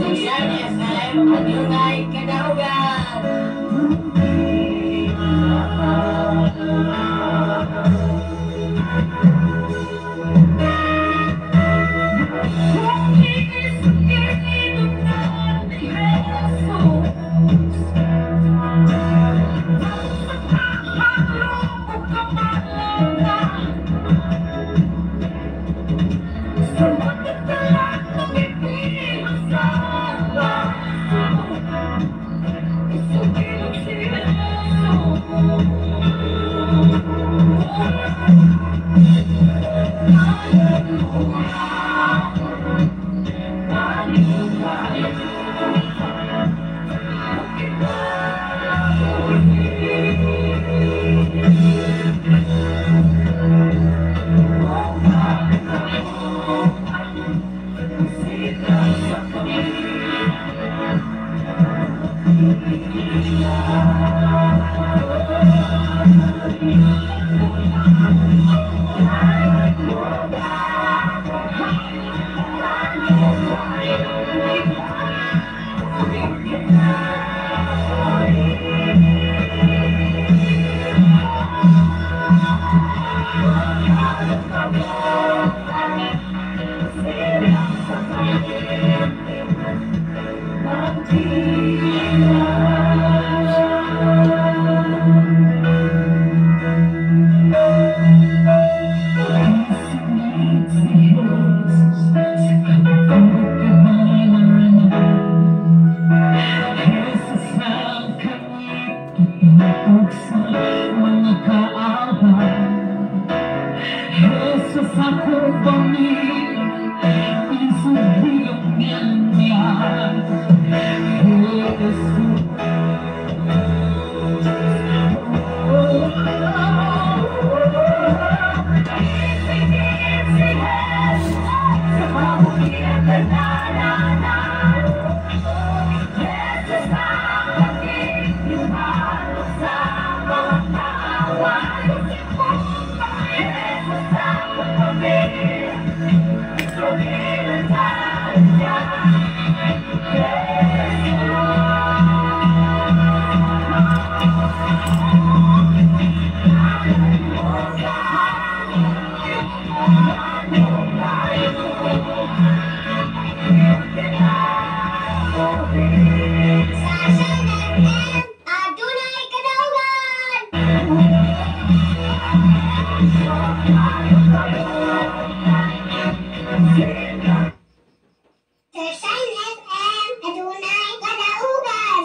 Sunshine FM, adunay kadaugan.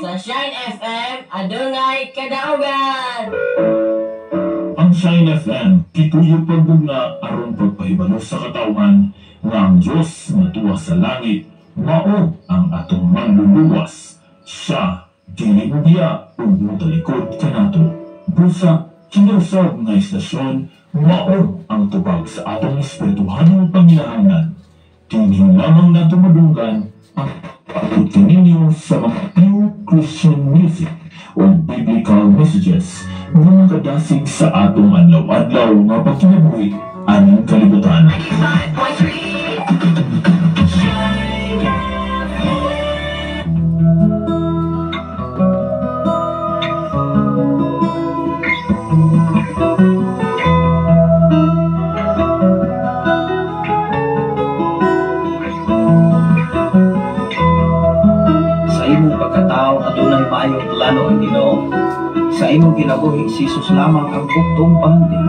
Sunshine FM, adunay kadaugan. Ang Shine FM, kituyo pagbugna aron pagpahibalo sa katawhan nga ang Diyos nga tuwa sa langit, mao ang atong manluluwas. Siya, dili mo diya, ug talikod kanato. Busa, kinusab nga istasyon, mao ang tubag sa atong espirituhanong panginahangan. Tingin lamang nato madunggan ang pagod kaninyo sa mga pure Christian music o biblical messages na nakadasig sa atong adlaw-adlaw nga pagkinabuhi aning kalibutan. Adunay maayong plano ang Ginoo. Sa imong kinabuhi si Jesus lamang ang buktong bandi.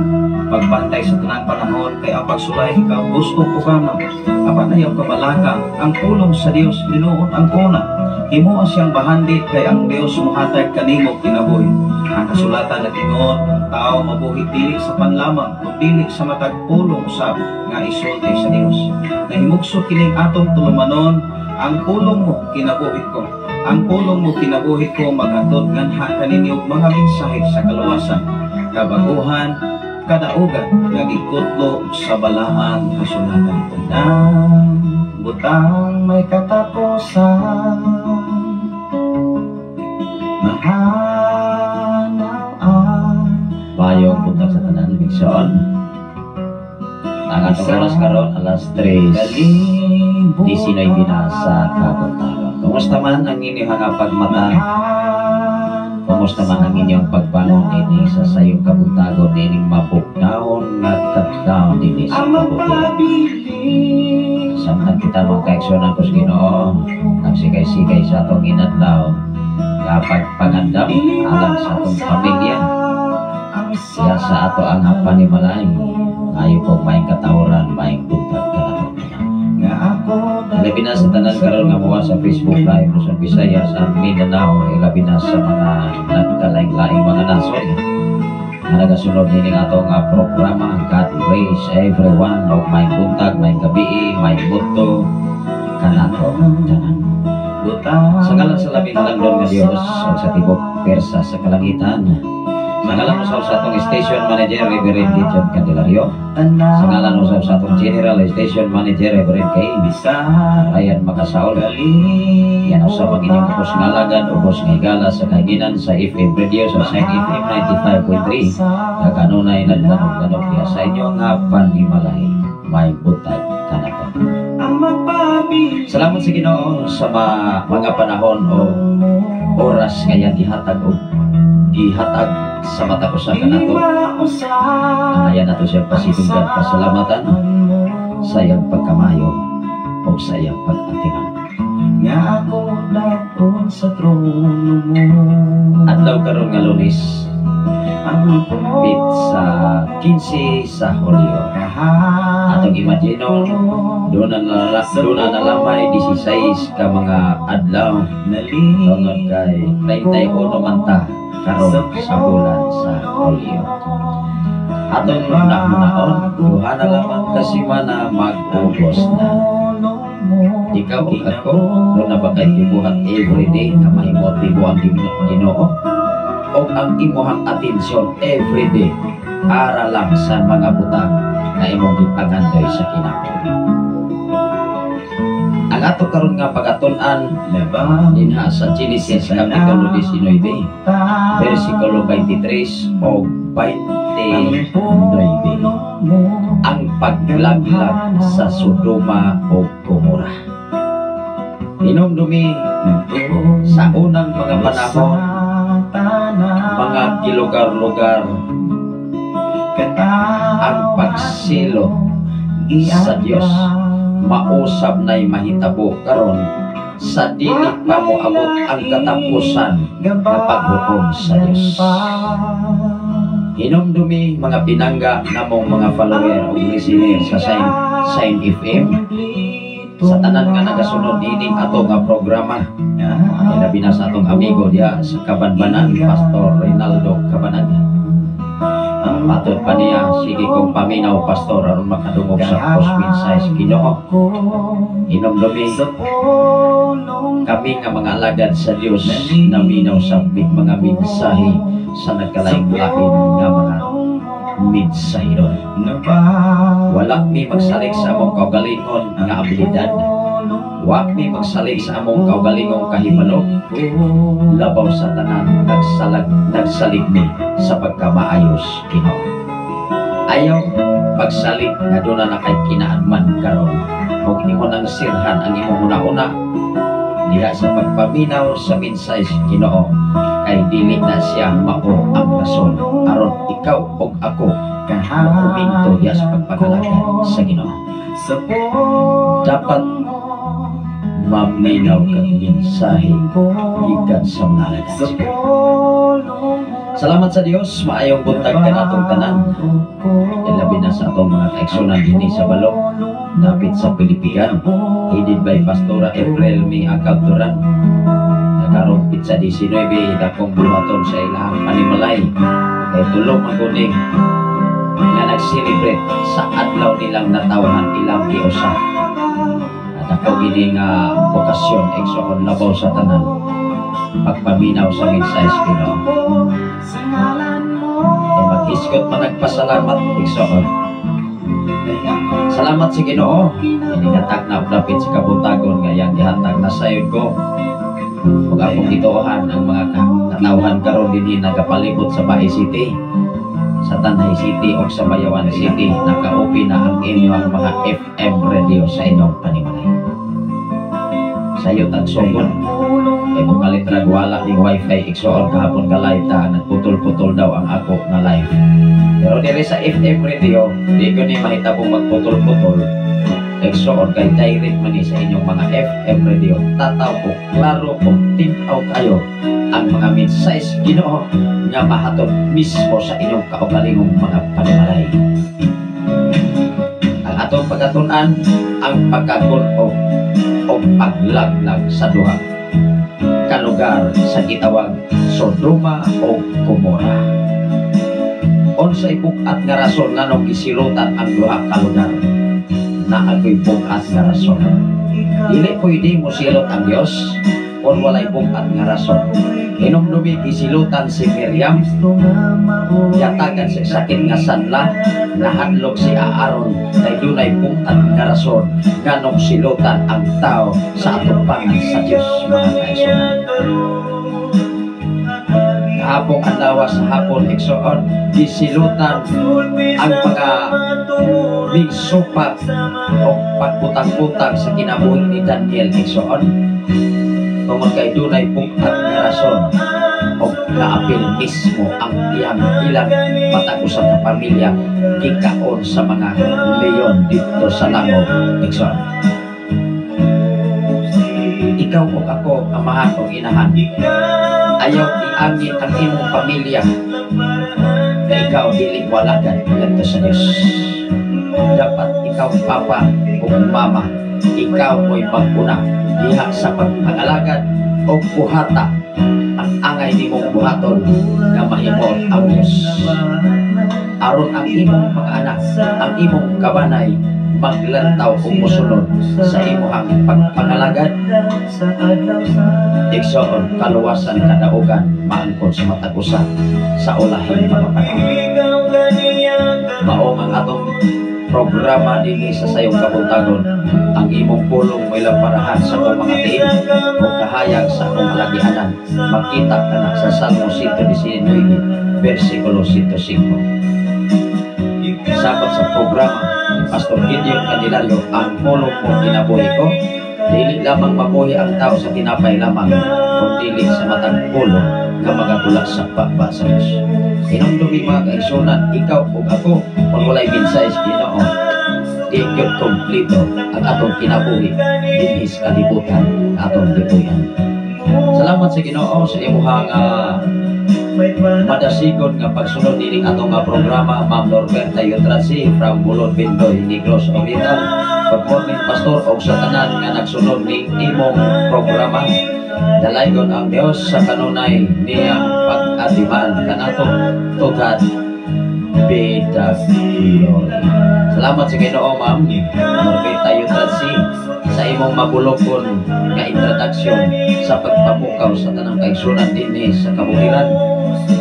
Pagbantay sa tanang panahon kay ang pagsulay ikaw gusto ko kamo. Apan ayaw kabalaka ang pulong sa Dios Ginoo ang kuna. Himo siyang bahandi kay ang Dios mohatag kanimo kinabuhi. Ang kasulatan nag-ingon ang tao mabuhi dili sa panlamang kundi sa matag pulong usab nga isulti sa Dios. Nahimugso kining atong tulumanon ang pulong mo kinabuhi ko. Ang pulong mo kinabuhi ko maghatod nganha kaninyo mga mensahe sa kaluwasan, kabaguhan, kadaugan, nga gikutlo sa balaang kasulatan. Tandang butang may katapusan, mahanaw payong buntag sa tanan, Bigson. Ang atong oras karon alas 3. Sinoy Bina sa Kabuntagon. Kumusta man ang inyong nga pagmata? Kumusta man ang inyong pagpanon ini sa sayong Kabuntagon ini mabuknaon nga katlaon ini sa kabukiran. Samtang kita magkaeksyonan ko sa Ginoo, nagsigay-sigay sa atong inadlaw, kapag pangandam alang sa atong pamilya, siya sa ato ang panimalay, ayaw kong may katawran, may buntag ka na. Ilabi na sa tanan karon nga buwan sa Facebook Live, Luzon, Visayas, sa Mindanao, ilabi na sa mga nagkalaing-laing mga nason na nagasunod nini nga atong programa. God praise everyone of may buntag, may gabi, may buto kanato tanan. Sa ngalan sa labing langdon nga Dios o sa tibok Persa sa kalangitan, sa ngalan usab sa atong station manager Reverend John Candelario, sa ngalan usab sa atong general station manager Reverend Kay Ryan Makasaol, yan usab ang inyong ubos nga alagad, ubos nga higala sa kahiginan sa FM radio sa Sign FM 95.3 nga kanunay naglanog-lanog niya sa inyong nga panimalay, may butag kanato. Salamat sa Ginoo sa mga panahon o oras ngayon gihatag o gihatag sa mata ko sa kanato. Ayan nato siya pasitunggan pasalamatan sa iyang pagkamayo o sa iyang pag-atiman. Nga ako dapat sa trono mo. Adlaw karon nga Lunes, pit sa 15 sa Hulyo. Atong imagino, doon na lamay 16 ka mga adlaw tungod kay 31 man ta karon sa bulan sa Hulyo. Atong muna-munaon, duha na lamang kasi mana mag-ubos na. Ikaw o ako, doon na ba kayo ibuhat everyday na mahimotibo ang Ginoo? O ang imuhang atensyon everyday ara lang sa mga butang na imong gipagandoy sa kinabuhi. Ang ato karon nga pagatunan dinha sa Genesis kapitulo 19 bersikulo 23 o 29, ang paglaglag sa Sodoma o Gomora. Hinumdumi sa unang mga panahon, mga kilugar-lugar, ang pagsilo sa Dios mausab na'y mahitabo karon sa dili pa moabot ang katapusan ng paghukom sa Dios. Hinumdumi mga pinangga namong mga follower o listener sa Sign FM, sa tanan nga nagasunod ining ato nga programa. Ilabi na sa atong amigo diya sa Kabanbanan, Pastor Reynaldo Cabanag. Matod pa niya, sige kong paminaw, Pastor, aron makadungog sa post-minsay sa Ginoo. Hinumdumi kami nga mga alagad sa Dios na minaw sa mga mensahe sa nagkalaing-laing nga mga mensahe doon. Wala mi magsalig sa among kaugalingon nga abilidad. Wa mi magsalig sa among kaugalingong kahibalo. Labaw sa tanan nagsalig mi sa pagkamaayos Ginoo. Ayaw pagsalig nga doon na kay kinaadman karon. Huwag imo nang sirhan ang imong una-una diha sa pagpaminaw sa mensahe Ginoo, kay dili na siya mao ang rason aron ikaw ug ako makuminto diha sa pagpagalagad sa Ginoo. Dapat maminaw kang mensahe gikan sa mga alagad. Salamat sa Dios, maayong buntag ka natong tanan. Ilabi na sa atong mga kaigsunan dinhi sa Balok, dapit sa Pilipigan, headed by Pastora April May Acauturan. Nagkarong pitsa 19, dakong buhaton sa ilahang panimalay, kay tulong maguning nga nag-celebrate sa adlaw nilang natawahan ilang giusa. At ako gini nga okasyon, eksoon labaw sa tanan, pagpaminaw sa mensahe Ginoo. Mag-iskot pa nagpasalamat, eksoon. Salamat sa Ginoo, inigatag na updapit sa kabuntagon ngayang gihatag na sayod ko. Huwag akong ituohan ang mga katawhan karon dinhi nagapalibot sa Bahay City, sa Tanay City o sa Bayawan City. Naka-open na ang inyong mga FM radio sa inyong panimalay. sayo tagsugon. Kay kung kalitrag wala ning wifi igsoon kahapon ka live ta nagputol-putol daw ang ako na live. Pero diri sa FM radio, di ko ni mahitabo magputol-putol. Igsoon kay direct man ni sa inyong mga FM radio. Tataw ko, klaro ko, tinaw kayo ang mga mensahe Ginoo nga mahatod mismo sa inyong kaugalingong mga panimalay. Ang atong pagkatunan ang pagkakulog o paglaglag sa duha ka lugar sa gitawag Sodoma o Gomora. Unsay bukat nga rason nganong gisilutan ang duha ka lugar? Naagoy bukat nga rason. Dili pwede mo silot ang Dios kung walay bukat nga rason. Hinumdumi gisilutan si Miriam, yatagan sa sakit nga sanla, nahadlok si Aaron kay dunay bukat nga rason nganong silutan ang tao sa atubangan sa Dios, mga kaigsunan. Kahapong adlaw sa hapon igsoon gisilutan ang mga bigsupat o pagbutang-butang sa kinabuhi ni Daniel igsoon tungod kay dunay bukat nga rason o naapil mismo ang ilang patagusan na pamilya gikaon sa mga leyon dito sa langog igsoon. Ikaw o ako, amahan o inahan, ayaw iangin ang imong pamilya na ikaw dili walagan ngadto sa Dios. Dapat ikaw papa o mama, ikaw mo'y maguna diha sa pagpangalagad o buhata ang angay nimong buhaton nga mahimot ang Dios. Aron ang imong mga anak, ang imong kabanay maglantaw o musunod sa imuhang pagpangalagad. Igsoon kaluwasan kadaugan maangkon sa matagusan sa ulahin mga panahon. Mao ang atong programa dinhi sa sayong kabuntagon, ang imong pulong may lamparahan sa akong mga tiin o kahayag sa akong alagianan. Makita ka na sa Salmo 119 versikulo 105. Sabat sa programa Pastor Gideon Candelario, ang pulong mo kinabuhi ko, dili lamang mabuhi ang tao sa tinapay lamang, kundi sa matang pulong nga magagula sa pagba sa Diyos. Hinumdumi mga kaigsunan, ikaw o ako, kung walay mensahe sa Ginoo, di yun kompleto ang atong kinabuhi, dinis kalibutan atong libuyan. Salamat sa Ginoo sa imuhang madasigon nga pagsunod dining atong programa. Ma'am Norberta Yutrasi from Bulod Bintoy, Negros Oriental. Good morning Pastor og sa tanan nga nagsunod ning imong programa. Dalaygon ang Dios sa kanunay niyang pag-adiman kanato tugad bidag glory. Salamat sa Ginoo Ma'am Norberta Yutrasi sa imong mabulokon nga introduction sa pagpamukaw sa tanang kaigsunan dinhi sa kabukiran.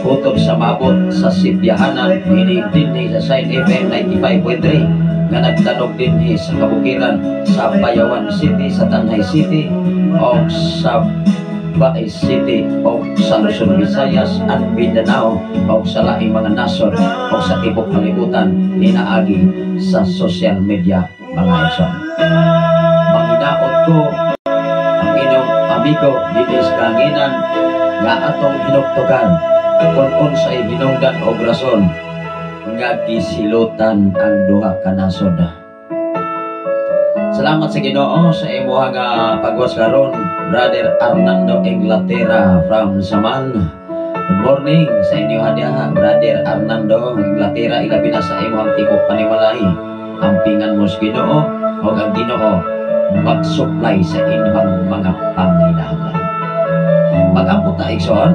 Kutob sa mabot sa Sibyahanan, hinig dinhi sa Sign FM 95.3 nga nagtanog dinhi sa kabukiran sa Bayawan City, sa Tanay City o sa Baay City o sa Luzon, Visayas at Mindanao o sa laing mga nasod o sa tibok kalibutan inaagi sa social media mga ison. Manginaot ko ang inyong amigo dito sa kanginan nga atong hinuktugan kung unsay hinungdan o rason nga gisilutan ang duha ka nasod. Salamat sa Ginoo sa imuhang pagwas karon, Brother Arnando Inglaterra from Saman. Good morning sa inyo hadiah, Brother Arnando Inglaterra, ilabi na sa imuhang tibok panimalay. Ampingan mo sa Ginoo o ang Ginoo mag-supply sa inyong mga panghinahanglan. Pag-ampot na igsoon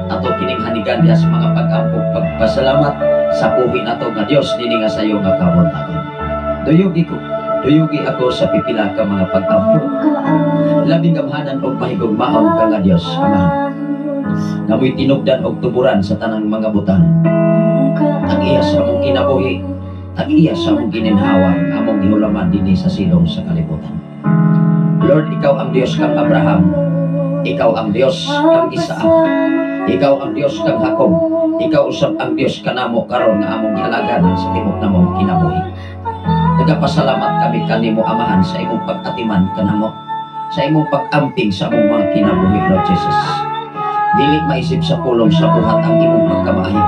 ato kining hanigan diha sa mga pag-ampok pagpasalamat sa buhi nato nga Dios dinhi nga sayo nga kabuntagon. Duyugi ako sa pipila ka mga pag-ampok, labing gamhanan og mahigugmaon ka nga Dios Amahan, nga mo'y tinugdan og tuburan sa tanang mga butang. Tag-iya sa among kinabuhi, tag-iya sa among gininhawa, among gihulaman dinhi sa silong sa kalibutan. Lord, ikaw ang Dios kang Abraham, ikaw ang Dios kang Isaac, ikaw ang Dios kang Jacob, ikaw usab ang Dios kanamo karon nga among ihalagan sa timok namong kinabuhi. Nagapasalamat kami kanimo Amahan sa imong pag-atiman kanamo. sa imong pag-amping sa among mga kinabuhi, Lord Jesus. Dili maisip sa pulong sa buhat ang imong pagkamaayo.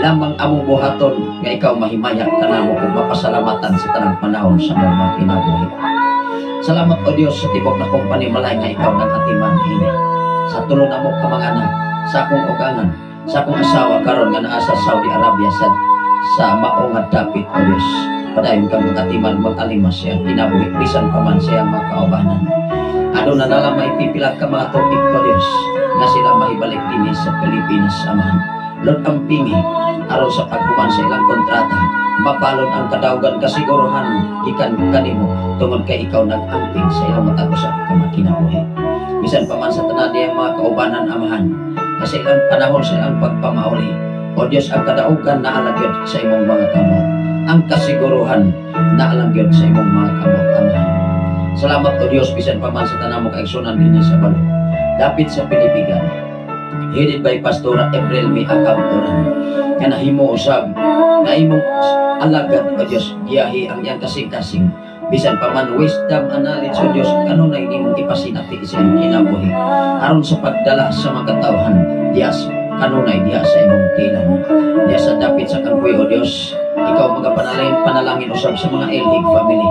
Lamang among buhaton nga ikaw mahimaya kanamo ug mapasalamatan sa tanang panahon sa among mga kinabuhi. Salamat o Dios sa tibok na kong panimalay nga ikaw nagatiman ini. Sa tulong namo ka mga anak, sa akong ugangan, sa akong asawa karon nga naa sa Saudi Arabia sa maong nga dapit o Dios. Padayon ka magatiman mag-alimas siya kinabuhi bisan pa man siya makaubanan. Ano na nalang maipipilat ka mga tupik o Dios nga sila mahibalik din sa Pilipinas Amahan. Lord, ampingi araw sa pagkuman sa ilang kontrata, mabalon ang kadaugan kasiguruhan ikan kanimo tungod kay ikaw nag-amping sa ilang matagos sa kinabuhi. Bisan pa man sa tanan niyang mga kaubanan Amahan, kasi ilang panahon sa ilang pagpamauli, o Diyos, ang kadaugan na alagyod sa imong mga kamot, ang kasiguruhan na alagyod sa imong mga kamot Amahan. Salamat o Diyos, bisan pa man sa tanan mo kaigsunan din sa balo, dapit sa Pilipigan, headed by Pastora April May Acautoran, nga nahimo usab na imong alagad o Diyos, giyahi ang iyang kasing-kasing, bisan pa man wisdom and knowledge o Diyos, kanunay nimong ipasinati sa iyong kinabuhi aron sa pagdala sa mga katawhan diyas kanunay diya sa imong tinan, diya sa dapit sa kampuy o Diyos. Ikaw panalangin usab sa mga Elhig family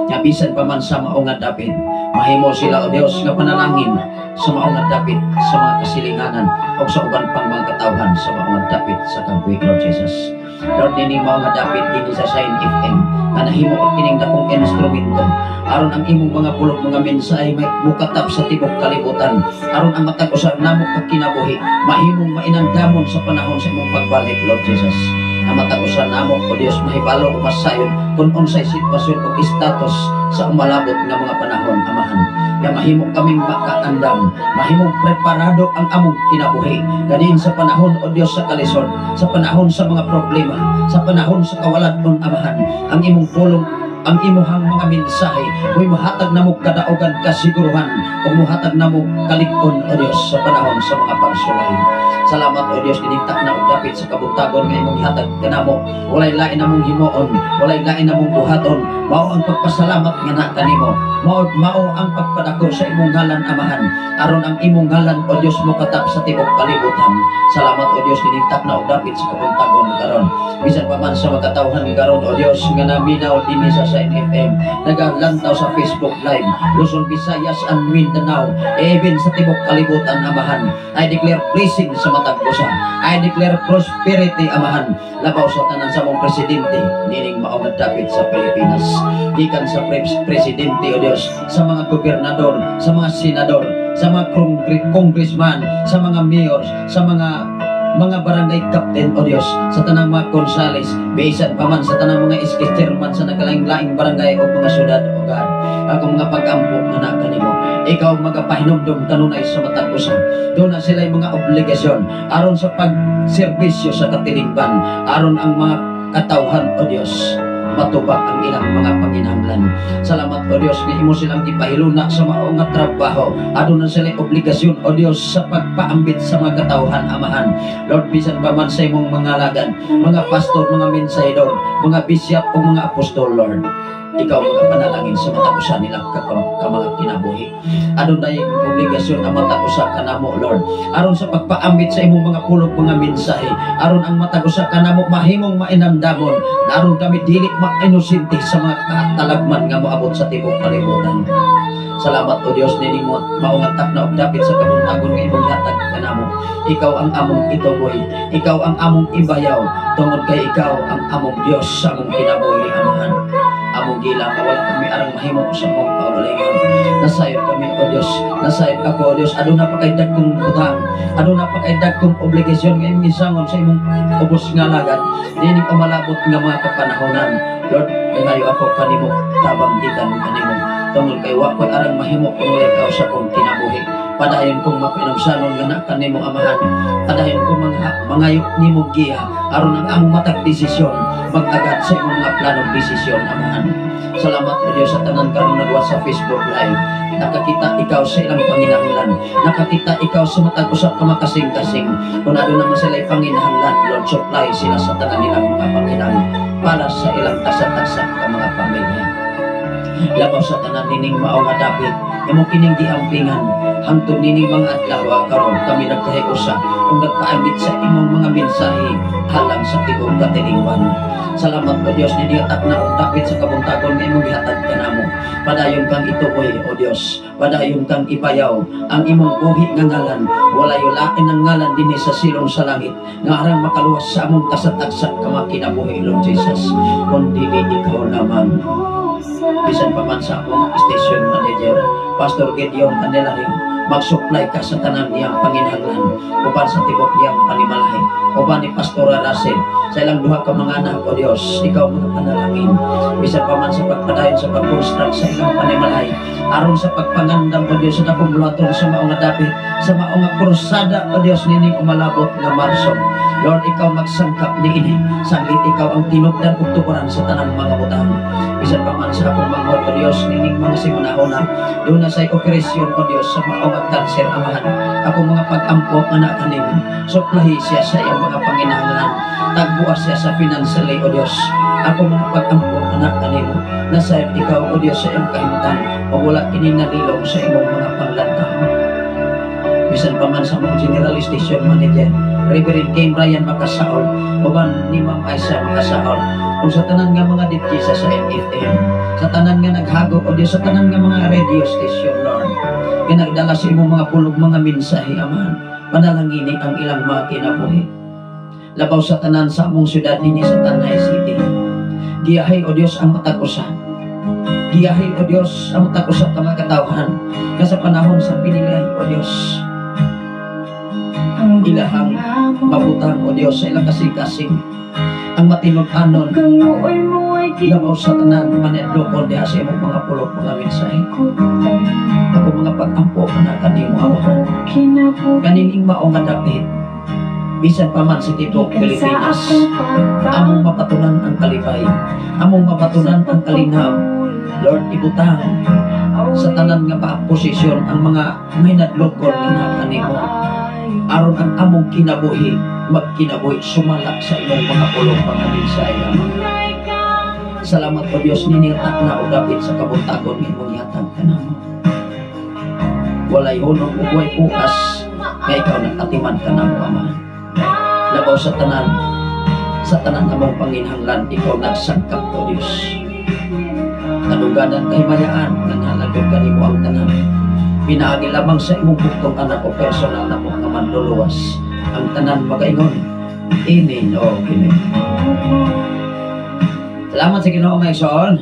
nga bisan pa man sa maong nga dapit, mahimo sila o Diyos nga panalangin sa maong nga dapit sa mga kasilinganan o sa uban pang mga katawhan sa maong nga dapit sa kampuy, Lord Jesus. Lord, dining mga dapit din sa Shine FM nga nahimo og kining dakong instrumento aron ang imong mga pulok mga mensahe may mukatap sa tibok kalibutan, aron ang matag usab namo kinabuhi mahimong mainandamon sa panahon sa imong pagbalik, Lord Jesus. Na matag-usan namo o Dios mahibalo o masayon kung unsay sitwasyon o status sa umalabot nga mga panahon Amahan. Ya mahimo kaming makaandam, mahimong preparado ang among kinabuhi ganin sa panahon o Dios sa kalisod, sa panahon sa mga problema, sa panahon sa kawaladon Amahan. Ang imong pulong, ang imuhang mga mensahe mo'y mahatag namo kadaugan kasiguruhan o muhatag namo kalig-on o Dios sa panahon sa mga pagsulay. Salamat o Dios, dinintak na og dapit sa kabutagon nga imong hatag kanamo. Walay lain namong himuon, walay lain namong buhaton. Mao ang pagpasalamat nga na kanimo. Mao ang pagpadako sa imong ngalan Amahan. Aron ang imong ngalan o Dios mo katap sa tibok kalibutan. Salamat o Dios, dinintak na og dapit sa kabutagon karon. Bisan pa man sa makatawhan karon o Dios nga naminaw dinhi sa Shine FM, nagalantaw sa Facebook Live, Luzon, Visayas and Mindanao, even sa tibok kalibutan Amahan. I declare blessing sa matag usa. I declare prosperity Amahan. Labaw sa tanan sa mong presidente nining maong dapit sa Pilipinas. Gikan sa presidente o Dios, sa mga gobernador, sa mga senador, sa mga congressman, sa mga mayors, sa mga barangay captain o Dios, sa tanang mga konsalis, bisan pa man sa tanang mga iskiterman sa nakalaing-laing barangay o mga syudad o God. Ako mga pag-ampok na nakanimo, ikaw magapahinumdum kanunay sa matag usa. Doon na sila'y mga obligasyon aron sa pagserbisyo sa katilingban, aron ang mga katawhan o Dios matubak ang ilang mga panginahanglan. Salamat o Dios, nga imo silang ipahiluna sa maong nga trabaho. Aduna sila obligasyon o Dios sa pagpaambit sa mga katawhan Amahan. Lord, bisan pa man sa imong mga lagan, mga pastor, mga mensahedor, mga bisyap o mga apostol, Lord, ikaw magapanalangin sa matagusa nila ka mga kinabuhi. Ano na yung obligasyon ang matagusa ka namo, Lord, aron sa pagpaambit sa imong mga pulog mga mensahe, aron ang matagusa ka namo mahimong mainamdamon, aron kami dili mainusinti sa mga katalagman nga moabot sa tibok kalibutan. Salamat o Dios, nining mo maungatak na og dapit sa kabuntagon nga imong hatag kanamo. Ikaw ang among ituboy, ikaw ang among ibayaw, tungod kay ikaw ang among Dios sa among kinabuhi Amahan. Among gilang wala kami arang mahimo sa among kaugalingon. Nasayod kami o Dios, nasayod ako o Dios. Aduna pa kay dagkong utang, aduna pa kay dagkong obligasyon nga imong gisangon sa imong ubos nga lagad dining umalabot nga mga kapanahonan. Lord, ngayo ako kanimo tabang gikan kanimo, tungod kay wa ko arang mahimo kuno ikaw sa kong kinabuhi. Padayon kong mapinagsanon nga na kanimo Amahan. Padayon kong mangayok nimo giya aron ang among matag desisyon mag-agad sa imong mga planong desisyon Amahan. Salamat o Dios sa tanan karon nagwa sa Facebook Live. Nakakita ikaw sa ilang panginahanglan, nakakita ikaw sa matag usa ka makasing-kasing. Kung ano naman sila'y panginahanglan, Lord, supply sila sa tanan nilang mga panginahanglan para sa ilang tasa-tasa ka mga pamilya. Labaw sa tanan nining mao nga dapit, imo kining giampingan hangtod nining mga adlaw karon kami nagkahiusa kung nagpaambit sa imong mga mensahe halang sa tibok katilingban. Salamat o Dios ni diatak na og dapit sa kabuntagon nga imong gihatag kanamo. Padayon kang ituoy o Dios, padayon kang ipayaw ang imong buhi nga ngalan. Walay lain ang ngalan dinhi sa silong sa langit nga arang makaluwas sa among kasat-agsat kinabuhi Lord Jesus, kundi ikaw lamang. Bisan pa man sa akong station manager, Pastor Gideon Candelario, mag-supply ka sa tanan niyang panginahanglan uban sa tibok niyang panimalahi, uban ni Pastora Russell sa ilang duha ka mga anak o Dios, ikaw mga panalangin. Bisan pa man sa pagpadayon sa pag-construct sa ilang panimalahi, aron sa pagpangandam o Dios sa dakong bulaton sa maong dapit, sa maong krusada o Dios nining umalabot nga Marso. Lord, ikaw magsangkap ni ini, sanglit ikaw ang tinubdan ug tukuran sa tanang mga butang. Bisan pa man sa akong manghod o Dios nining mga simunahona, doon na sa operasyon o Dios sa maong kanser amahan, ako mga pag-ampok anak kanin, suplahi siya sa iyang mga panginahanglan, tagbuas siya sa financially o Dios, ako mga pag-ampok anak kanin, nasa ikaw o Dios sa iyong kahimutan, o wala ininalilong sa iyong mga panglantaw. Bisan pa man sa mga General Station Manager, Reverend Kim Ryan Makasaol, uban ni Ma'am Aisha Makasaol, kung sa tanan nga mga DJ sa NFM, sa tanan nga naghago o Diyos, sa tanan nga mga radio station, Lord, pinagdala sa imong mga pulog mga mensahe, Amahan, panalangini ang ilang mga kinabuhi. Labaw sa tanan sa among syudad nini sa Tanay City, giyahay o Diyos ang matag usa. Giyahay o Diyos ang matag usa ka mga katawhan, nga sa panahon sa pinilay o Diyos, ilahang mabutang o Diyos sa ilang kasing-kasing ang matinud-anon labaw sa tanan manedlokon diha sa imong mga pulok mga mensahe. Ako mga pag-ampo na kanimo Amahan, kanining mao nga dapit bisan pa man sa tibok Pilipinas, among mapatunan ang kalipay, among mapatunan ang kalinaw. Lord, ibutang sa tanan nga posisyon ang mga hinadlokon nga kanimo, aron ang among kinabuhi magkinabuhi sumalak sa imong mga pulong mga mensahe. Salamat o Dios ninirat na o dapit sa kabuntagon nga imong ihatag kanamo. Walay hunong ug way pukas nga ikaw nakatiman kanamo Amahan. Labaw sa tanan among panginahanglan, ikaw nagsangkap o Dios. Kaduganan kahimayaan nga nalagod kanimo ang tanan. Pinaagi lamang sa imong buktong anak o personal na mga manluluwas ang tanan magaingon. Amen o Amen. Salamat sa Ginoo may igsoon.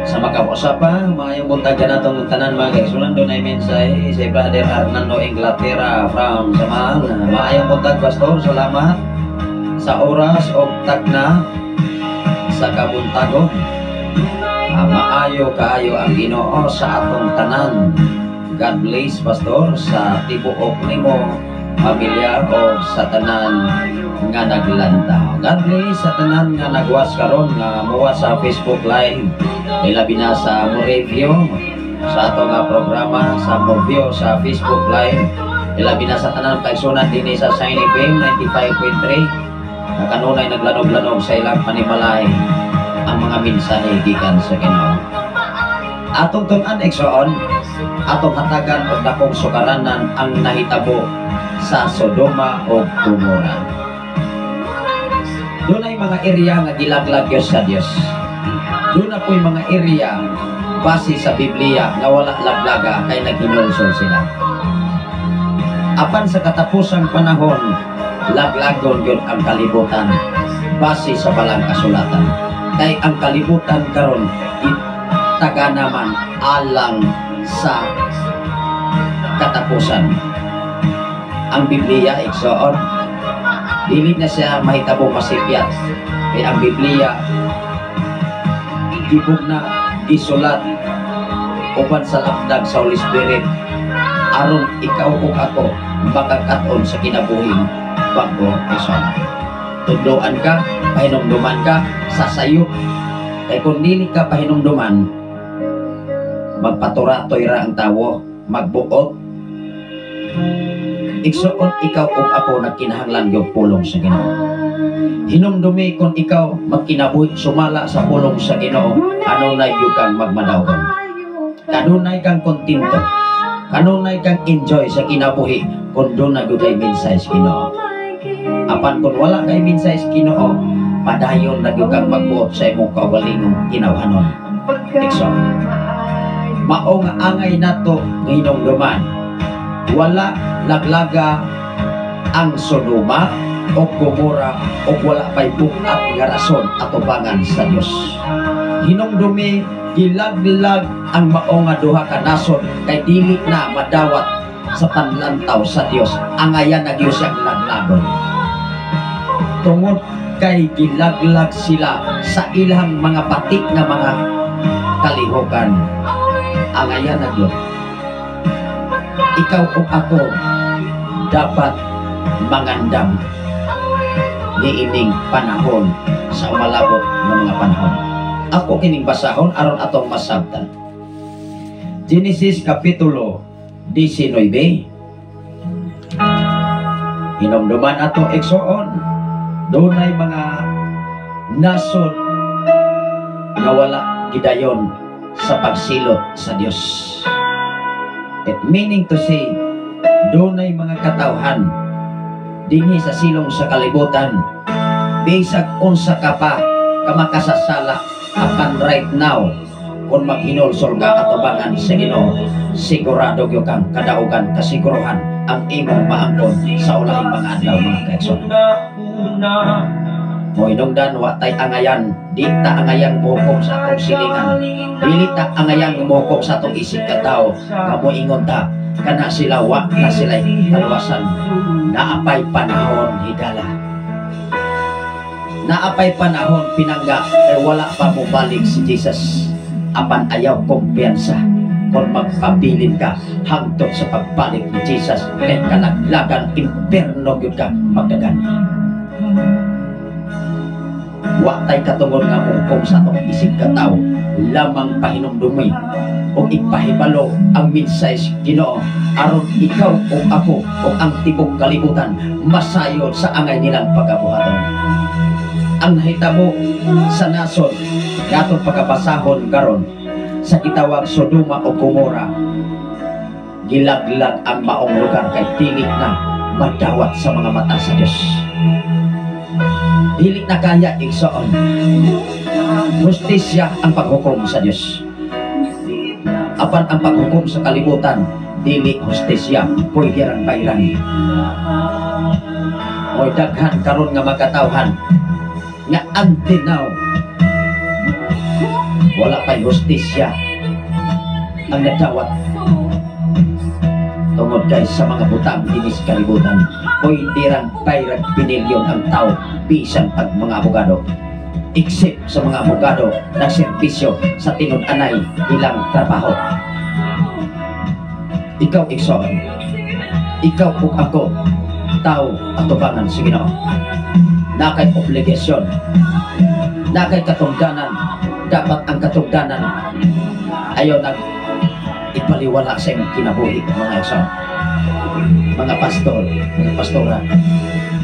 Sa makapag-usapan, mga buntagan natong tanan mga igsoon, doon ay mensahe si Brother Arnando Inglaterra from Samang. Maayong buntag Pastor, salamat sa oras o tagna sa kabuntagon. Maayo kaayo ang Ginoo sa atong tanan. God bless Pastor sa tibuok nimo pamilya o sa tanan nga naglantaw. God bless sa tanan nga nagwas karon nga muwas sa Facebook Live. Ilabi na sa mo review sa ato nga programa sa mo view sa Facebook Live. Ilabi na sa tanan kaigsunan dinhi sa Shiny FM 95.3. Kanunay naglanog-lanog sa ilang panimalahi ang mga mensahe gikan sa Ginoo. Atong tun-an igsoon, atong hatagan og dakong sukaranan ang nahitabo sa Sodoma o Gomora. Doon ay mga area nga gilaglag sa Dios. Doon na po'y mga area base sa Biblia nga wala lablaga kay naghinulsol sila. Apan sa katapusang panahon, laglagon yun ang kalibutan base sa balang kasulatan. Kay ang kalibutan karon taga naman alang sa katapusan. Ang Biblia igsoon, dili na siya mahitabo masipyat. Kay ang Biblia gibog na isulat uban sa lapdag sa Holy Spirit aron ikaw ug ako makakaton sa kinabuhing bago isang. Tudloan ka, pahinumduman ka, sasayo Kay kung dili ka pahinumduman, magpaturatoy ra ang tawo, magbuot. Igsuon ikaw ug ako nagkinahanglan yung pulong sa Ginoo. Hinumdumi kung ikaw magkinabuhi sumala sa pulong sa Ginoo, ano na yung kang magmadawgon. Kanunay kang kontento, kanunay kang enjoy sa kinabuhi kung doon na kay minsay sa Ginoo. Apan kung wala kay minsay sa Ginoo, padayon na yung kang magbuot sa imong kaugalingong kinawhanon. Ikson, mao nga angay nato nginong duman, wala laglaga ang Sodoma o Gomora o wala pa'y bukat nga rason atubangan sa Dios. Hinumdumi gilaglag ang mao nga duha ka nason kay dili na madawat sa panlantaw sa Dios. Angayan na Dios ang laglagon. Tungod kay gilaglag sila sa ilang mga batik nga mga kalihokan. Angayan na Dios. Ikaw o ako dapat mangandam niining panahon sa umalabot ng mga panahon. Ako kining basahon aron atong masabtan. Genesis Kapitulo 19. Hinumduman atong igsuon, dunay mga nason nga wala gidayon sa pagsilot sa Dios. It meaning to say, dunay mga katawhan dinhi sa silong sa kalibutan, bisag unsa ka pa kamakasasala apan right now kung maghinulsol ka atubangan sa Ginoo, sigurado gyud kang kadaugan kasiguruhan ang imong maangkon sa ulahing mga adlaw mga kaigsoon. Mo inungdan wa tay angayan, di ta angayan muhukom sa atong silingan, dili ta angayan muhukom sa atong isip ka tao, nga mo ingon ta kana sila wa na sila talwasan. Naapay panahon hidala, naapay panahon pinangga kay wala pa mo balik si Jesus. Apan ayaw kumpiyansa kung magpabilin ka hangtod sa pagbalik ni Jesus kay kalaglagan imperno gyud ka magdagan. Wa tay katungod nga muhukom sa atong isip ka tao, lamang pahinumdumi o ipahibalo ang minsay sa Ginoo aron ikaw o ako o ang tibok kalibutan masayod sa angay nilang pagkabuhaton. Ang nahitabo sa nason nga atong pagkabasahon karon sa gitawag Sodoma o Gomora, gilaglag ang maong lugar kay dili na madawat sa mga mata sa Dios. Dili na kaya igsoon. Justisya ang paghukom sa Dios. Apan ang paghukom sa kalibutan, dili justisya, pwede rang bayran. Mo'y daghan karon nga magkatawhan nga antinaw wala pa'y justisya ang nadawat tungod kay sa mga butang dinis kalibutan. Pwede rang bayran binilyon ang tao bisan pag mga abogado, except sa mga abogado nagserbisyo sa tinud-anay ilang trabaho. Ikaw igsoon, ikaw ug ako tao atubangan sa Ginoo, nakay obligasyon, nakay katungdanan. Dapat ang katungdanan ayaw nag ipaliwala sa imong kinabuhi mga igsoon, mga pastor, mga pastora,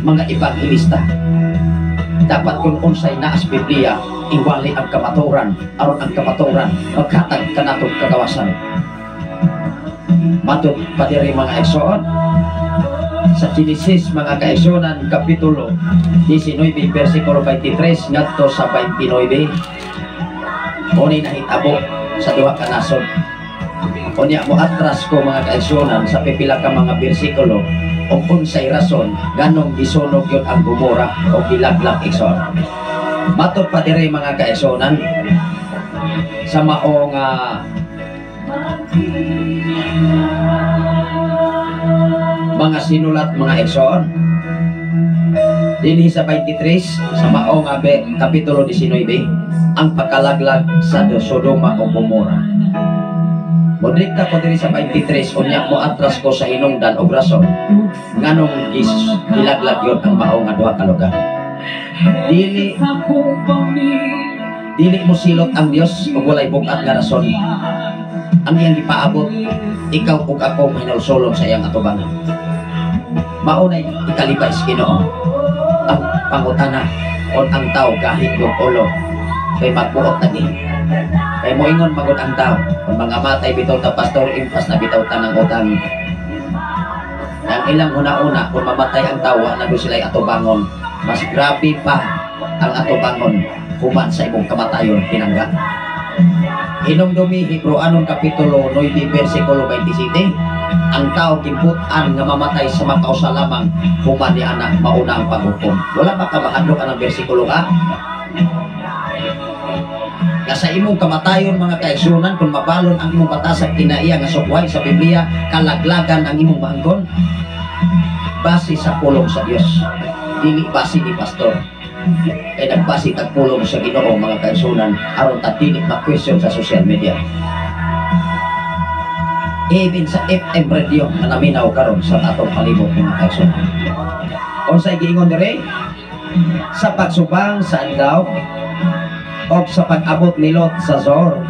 mga evangelista. Dapat kung unsay naas Biblia, iwali ang kamaturan aron ang kamaturan maghatag kanatong kagawasan. Matud pa diri mga igsoon sa Genesis mga kaigsuonan Kapitulo 19 versikulo 23 ngadto sa 29. Unay nahitabo sa duha ka nason. Unya mo atras ko mga kaigsuonan sa pipila ka mga bersikulo o unsay rason ganong gisunog yun ang Gomora o gilaglag igsoon. Matud pa diri mga kaigsuonan sa maong mga sinulat mga igsoon dinhi sa 23 sa maong Kapitulo 19 ang pagkalaglag sa Sodoma o Gomora. Modrikta ko diri sa 23 unya mo atras ko sa hinungdan og rason nganong gilaglag yon ang maong nga duha ka lugar. Dili Dili mo silot ang Dios ug walay bugat nga rason. Ang iyang gipaabot, ikaw ug ako hinulsulon sa iyang atubangan. Maunay ikalibay sa Ginoo ang pangutana o ang tao kahit yung ulo kay magbuot na ni. Kay moingon magud ang tao kung mga matay bitaw ta pastor impas na bitaw ta ng utang. Ang ilang una-una kung mamatay ang tao na do sila atubangon, mas grabe pa ang atubangon human sa imong kamatayon pinangga. Hinumdumi Hebreanon Kapitulo 9 versikulo 27, ang tao gimputan nga mamatay sa makausa lamang human ni anak mauna ang paghukom. Wala ba ka mahadlok ang versikulo ka? Nga sa imong kamatayon mga kaigsunan, kung mabalon ang imong batasag kinaiya nga sukway sa Biblia, kalaglagan ang imong maangkon base sa pulong sa Dios, dili base ni pastor. Kay nagbase tag pulong sa Ginoo mga kaigsunan aron ta dili ma-question sa social media. Even sa FM radio na naminaw karon sa atong palibot mga kaigsunan. Unsay giingon dire? Sa pagsubang sa adlaw o sa pag-abot ni Lot sa Zor,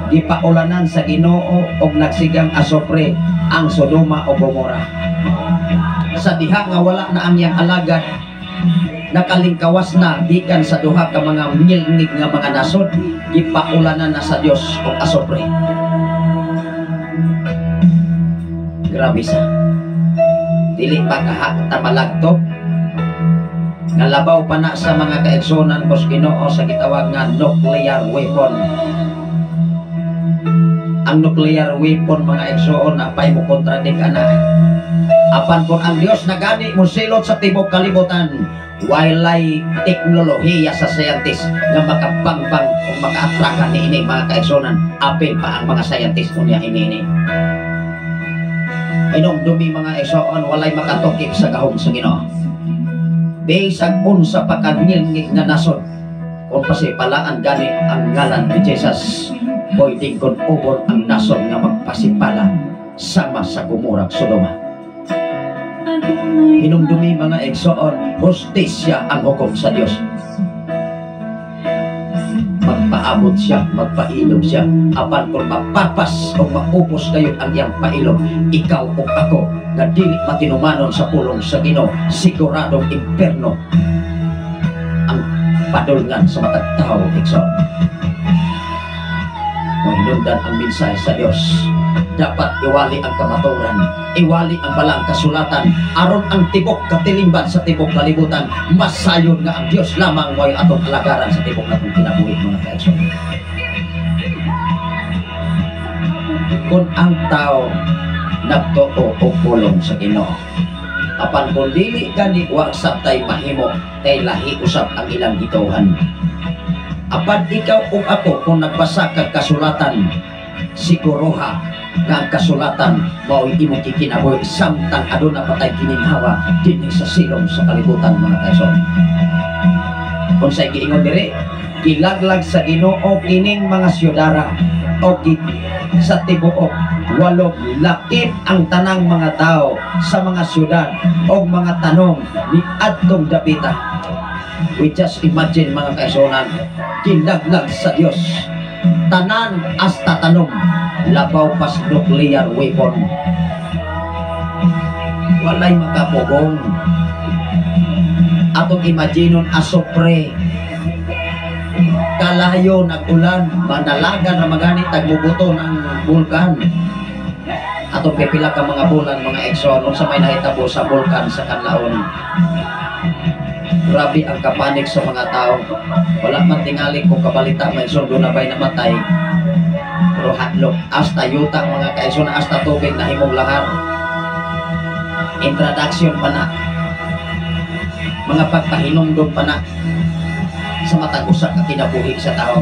gipaulanan sa Ginoo og nagsigang asopre ang Sodoma o Gomora. Sa diha nga wala na ang iyang alagad, nakalingkawas na gikan sa duha ka mga ngilngig nga mga nasod, gipaulanan na sa Dios og asopre. Grabe sa dili pa kahakta malagtok nga labaw pa na sa mga kaigsunan kos Ginoo sa gitawag nga nuclear weapon. Ang nuclear weapon mga igsoon na pay mo kontradik ana. Apan kung ang Dios nagani mo silot sa tibok kalibutan, walay teknolohiya sa scientist nga makapangbang o makaatrakan ni ini mga kaigsunan, apil pa ang mga scientist unya ini. Hinumdumi mga igsoon, walay makatukip sa gahom sa Ginoo. Bisag unsa pa kagngilngig nga nasod, kung pasipalaan gani ang ngalan ni Jesus, pwedeng kung ubon ang nasod nga magpasipala sama sa Gomorra Sodoma. Hinumdumi mga igsoon, hustisya ang hukom sa Dios. Magpaabot siya, magpailog siya, apan kung mapapas o maupos kayo ang iyang pailog, ikaw o ako na dili matinumanon sa pulong sa Ginoo, siguradong imperno ang padulngan sa matag tao igsoon. Mahinundan ang mensahe sa Dios, dapat iwali ang kamaturan, iwali ang balang kasulatan, aron ang tibok katilingban sa tibok kalibutan, masayon nga ang Dios lamang mo'y atong alagaran sa tibok natong kinabuhi mga kaigsoon. Kung ang tao nagtuo o pulong sa Ginoo, apan kung dili gani wa sabtay mahimo kay lahi usab ang ilang gituhan. Apan ikaw o ako kung nagbasa kag kasulatan, siguruha nga ang kasulatan mao imong kikinabuhi samtang aduna patay kininhawa dinhi sa silong sa kalibutan mga kaigsoon. Unsay giingon dire? Gilaglag sa Ginoo kining mga syudara o sa tibuok walog lakip ang tanang mga tao sa mga syudad o mga tanong ni adtong dapita. We just imagine mga kaigsunan, gilaglag sa Dios tanan hasta tanong, labaw pas nuclear weapon, walay makapugong. Atong imaginon asopre, kalayo nag-ulan, manalaga na magani tagmubuto ng bulkan. Atong pipila ka mga bulan mga igsoon sa may nahitabo sa bulkan sa kanlaon. Grabe ang kapanik sa mga tao. Wala man tingali kung kabalita may sundo na ba'y namatay. Pero hadlok, hasta yuta mga kaigsoon, hasta tubig na himong lahar. Introduction pa na. Mga pagpahinumdum pa na sa matag-usak na kinabuhi sa tao.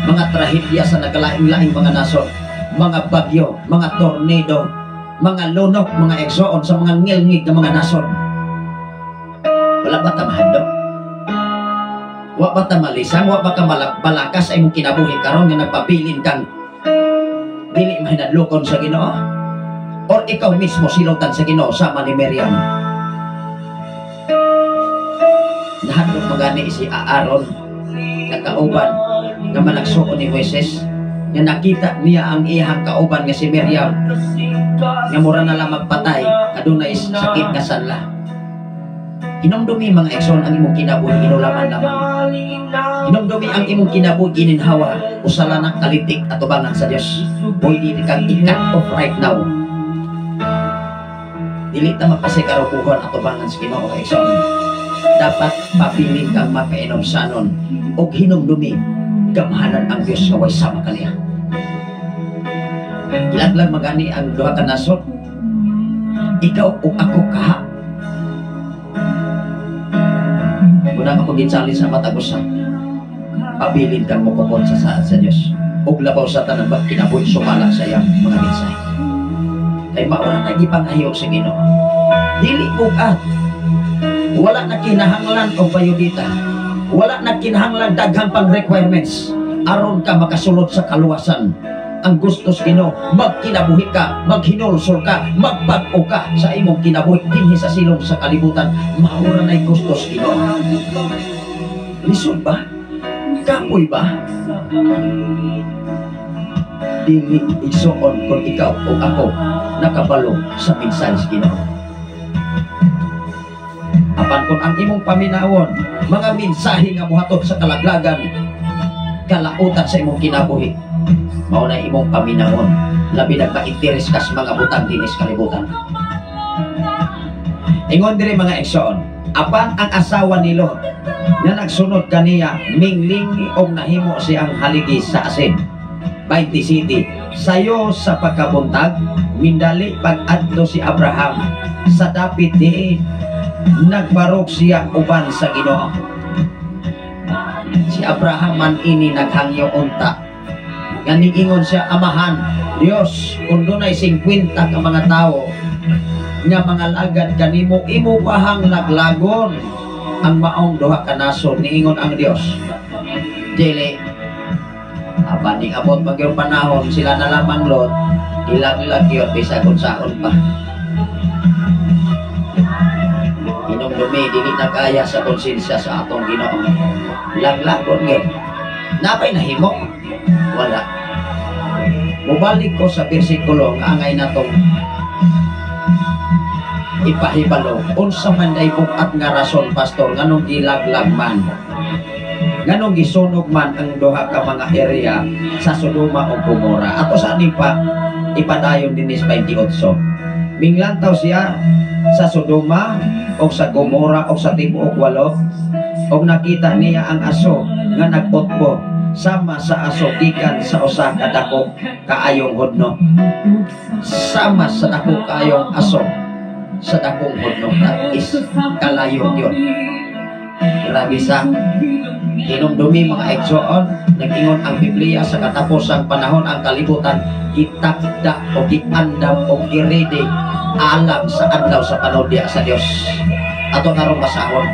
Mga trahedya sa nagalaing-laing mga nasod. Mga bagyo, mga tornado, mga lunok, mga igsoon sa mga ngilngig na mga nasod. Wala ba ta mahadlok? Wa ba ta malisang? Wa ba ka balakas ay mong kinabuhi karon nga nagpabilin kang dili mahinadlokon sa Ginoo? Or ikaw mismo silutan sa Ginoo sama ni Miriam? Nahadlok magani si Aaron, kakauban, nga malagsuon ni Moises nga nakita niya ang iyang kauban nga si Miriam nga mura na lang magpatay adunay sakit nga sanla. Hinumdumi mga ekson ang imong kinabuhi inulaman lamang. Hinumdumi ang imong kinabuhi ininhawa usala ng kalitik at tubangan sa Dios. Pwede kang i-cut off right now. Dili ta mapasikarukuhan at tubangan sa Ginoo mga ekson. Dapat papiling kang makainom sanon o hinumdumi gamhanan ang Diyos nga way sama kaniya. Ilaglag magani ang duha ka nasod. Ikaw o ako kaha. Muna ako ginsali sa matagusa. Pabilin kang mukupon sa saan sa Diyos. O labaw sa tanang kinabuhi sumala sa iyang mga minsay. Kay maura na gipangayo sa Ginoo. Dili bugat. Wala na kinahanglan o bayudita. Wala na kinahanglan daghang pang requirements aron ka makasulod sa kaluwasan. Ang gustos Ginoo, magkinabuhi ka, maghinulsol ka, magbag-o ka sa imong kinabuhi dinhi sa silong sa kalibutan. Maura na'y gustos Ginoo. Lisod ba? Kapoy ba? Dili igsuon kung ikaw o ako nakabalo sa mensahe sa Ginoo. Apan kung ang imong paminawon, mga mensahe nga mohatod sa kalaglagan, kalautan sa imong kinabuhi, mao na imong paminawon, labi na ka-interes ka sa mga butang dinis kalibutan. Ingon diri mga ekson, apan ang asawa ni Lot na nagsunod kaniya, mingling og nahimo siyang haligi sa asin. 27, sayo sa pagkabuntag, mindali pag-adto si Abraham sa dapit diin, nagbarog siya uban sa Ginoo. Si Abraham man ini naghangyo unta. Ganingon siya, amahan, Dios, kung dunay 50 ka mga tao nga mga lagad kanimo, imo pahang laglagon ang maong duha ka nasod, niingon ang Dios. Dili, abaning abot magyong panahon, sila na lamang Lot, ilag-lag yun, bisag unsaon pa. Hinumdumi, dili na kaya sa konsensya sa atong Ginoo. Laglagon yun. Napay nahimo? Wala. Mubalik ko sa bersikulo nga angay na tong ipahibalo. Unsa man day bukat nga rason, pastor, nganong gilaglag man, nganong gisunog man ang duha ka mga area sa Sodoma o Gomora. Ato sa aning pa ipadayon din is 28. Minglantaw siya sa Sodoma o sa Gomora o sa tibuok 8, o nakita niya ang aso nga nagpotbo sama sa aso gikan sa usa ka dako kaayong hodno. Sama sa dako kaayong aso sa dakong hodno, that is kalayong yun. Grabe sa hinumdumi mga eksoon. Nag-ingon ang Biblia sa katapusang panahon ang kalibutan gitakda o giandam o girede alam sa adlaw sa panodya sa Dios. Ato karong basahon.